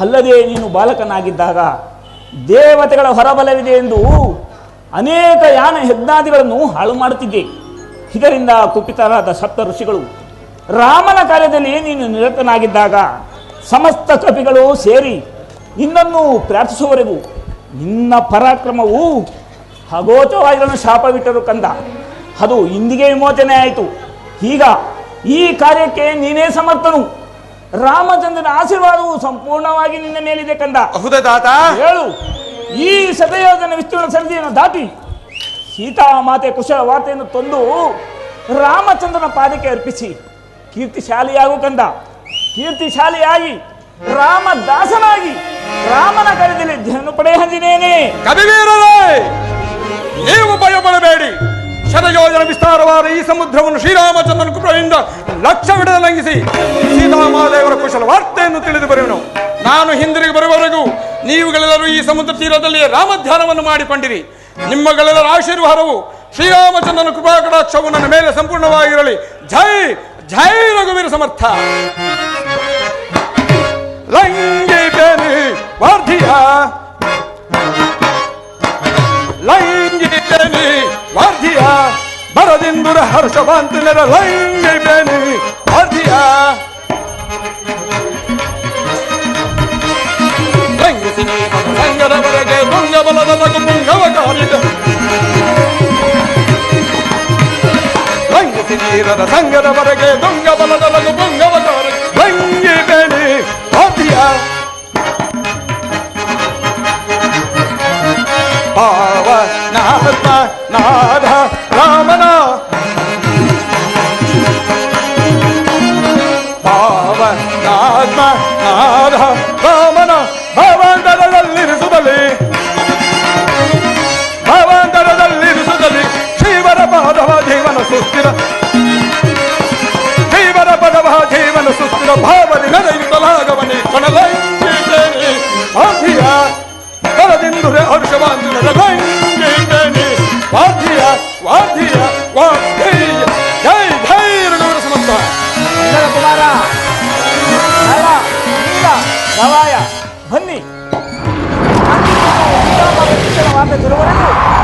ಅಲ್ಲದೆ ನೀನು ಬಾಲಕನಾಗಿದ್ದಾಗ ದೇವತೆಗಳ ಹೊರಬಲವಿದೆ ಎಂದು ಅನೇಕ ಯಾನ ಯಜ್ಞಾದಿಗಳನ್ನು ಹಾಳು ಮಾಡುತ್ತಿದ್ದೆ. ಇದರಿಂದ ಕುಪಿತರಾದ ಸಪ್ತ ಋಷಿಗಳು ರಾಮನ ಕಾರ್ಯದಲ್ಲಿ ನೀನು ನಿರತನಾಗಿದ್ದಾಗ ಸಮಸ್ತ ಕಪಿಗಳು ಸೇರಿ ನಿನ್ನನ್ನು ಪ್ರಾರ್ಥಿಸುವವರೆಗೂ ನಿನ್ನ ಪರಾಕ್ರಮವು ಅಗೋಚರವಾಗಿರಲು ಶಾಪವಿಟ್ಟರು ಕಂದ. ಅದು ಇಂದಿಗೆ ವಿಮೋಚನೆ ಆಯಿತು. ಈಗ ಈ ಕಾರ್ಯಕ್ಕೆ ನೀನೇ ಸಮರ್ಥನು. ರಾಮಚಂದ್ರನ ಆಶೀರ್ವಾದವು ಸಂಪೂರ್ಣವಾಗಿ ನಿನ್ನ ಮೇಲಿದೆ ಕಂದ. ಹೌದಾ ತಾತ? ಹೇಳು. ಈ ಶತಯೋಜನ ವಿಸ್ತೀರ್ಣ ಸರದಿಯನ್ನು ದಾಟಿ ಸೀತಾಮಾತೆ ಕುಶಲ ವಾರ್ತೆಯನ್ನು ತಂದು ರಾಮಚಂದ್ರನ ಪಾದಕ್ಕೆ ಅರ್ಪಿಸಿ ಕೀರ್ತಿಶಾಲಿಯಾಗು ಕಂದ. ಕೀರ್ತಿಶಾಲಿಯಾಗಿ ರಾಮದಾಸನಾಗಿ ರಾಮನ ಕಾರ್ಯದಲ್ಲಿ ಧ್ಯಾನ ಪಡೆ ಆಂಜನೇಯನೇ. ಕವಿವೀರರೇ, ನೀವು ಭಯಪಡಬೇಡಿ. ಶತಯೋಜನ ವಿಸ್ತಾರವಾದ ಈ ಸಮುದ್ರವನ್ನು ಶ್ರೀರಾಮಚಂದ್ರನ ಕೃಪೆಯಿಂದ ಲಕ್ಷ್ಯವಿಡದೆ ಲಂಘಿಸಿ ಸೀತಾಮಾದೇವರ ಕುಶಲ ವಾರ್ತೆಯನ್ನು ತಿಳಿದು ಬರುವೆನು. ನಾನು ಹಿಂದಿರುಗಿ ಬರುವವರೆಗೂ ನೀವುಗಳೆಲ್ಲರೂ ಈ ಸಮುದ್ರ ತೀರದಲ್ಲಿ ರಾಮಧ್ಯಾನವನ್ನು ಮಾಡಿಕೊಂಡಿರಿ. ನಿಮ್ಮಗಳೆಲ್ಲರ ಆಶೀರ್ವಾದವು ಶ್ರೀರಾಮಚಂದ್ರನ ಕೃಪಾ ಕಟಾಕ್ಷವು ನನ್ನ ಮೇಲೆ ಸಂಪೂರ್ಣವಾಗಿರಲಿ. ಜೈ ಜೈ ರಘುವೀರ ಸಮರ್ಥ. ಲಂಘಿಪೇನಿ ವಾರ್ಧಿಯ ಲಂಘಿಪೇನಿ ವಾರ್ಧಿಯ ಬರದಿಂದುರ ಹರ್ಷವಾಂತನರ ಲಂಘಿಪೇನಿ ವಾರ್ಧಿಯ ಲಂಘಿಸಿ ಸಂಗದವರೆಗೆ ತುಂಗ ಬಲದ ಲಘು ಪುಂಗವ ಕಾಲಿದ ಲಂಘಿಸಿ ನೀರದ ಸಂಗದವರೆಗೆ ತುಂಗ ಬಲದ ಲಘು ಪುಂಗವ ಕಾಲಿದ ಲಂಘಿಪೇನಿ ವಾರ್ಧಿಯ ಪಾವನಾತ್ಮ ನಾದ ರಾಮನ ಪಾವನಾತ್ಮ ನಾದ ರಾಮನ ಭಾವಾಂತರದಲ್ಲಿರಿಸುತ್ತಲೇ ಶ್ರೀವರ ಪದವ ಜೀವನ ಸುಸ್ಥಿರ ಶ್ರೀವರ ಪದವ ಜೀವನ ಸುಸ್ಥಿರ ಭಾವನೆ ನಡೆಯುತ್ತಲಾಗವನೇ ಕೊಣಲಂಘಿಸೇನೆ ಆಧಿಯ ಬರದಿಂದುರೆ ಹರ್ಷವಾಂತನರ ಲಂಘಿಸೇನೆ ವಾಧಿಯ ವಾಧಿಯ ವಾಧಿಯ. ಜೈ ಜೈ ರಘುವೀರ ಸಮರ್ಥ. ಕುಮಾರ ರವಾಯ ಬನ್ನಿ. ವಾರ್ತೆ ತಿರುವರೆಗೂ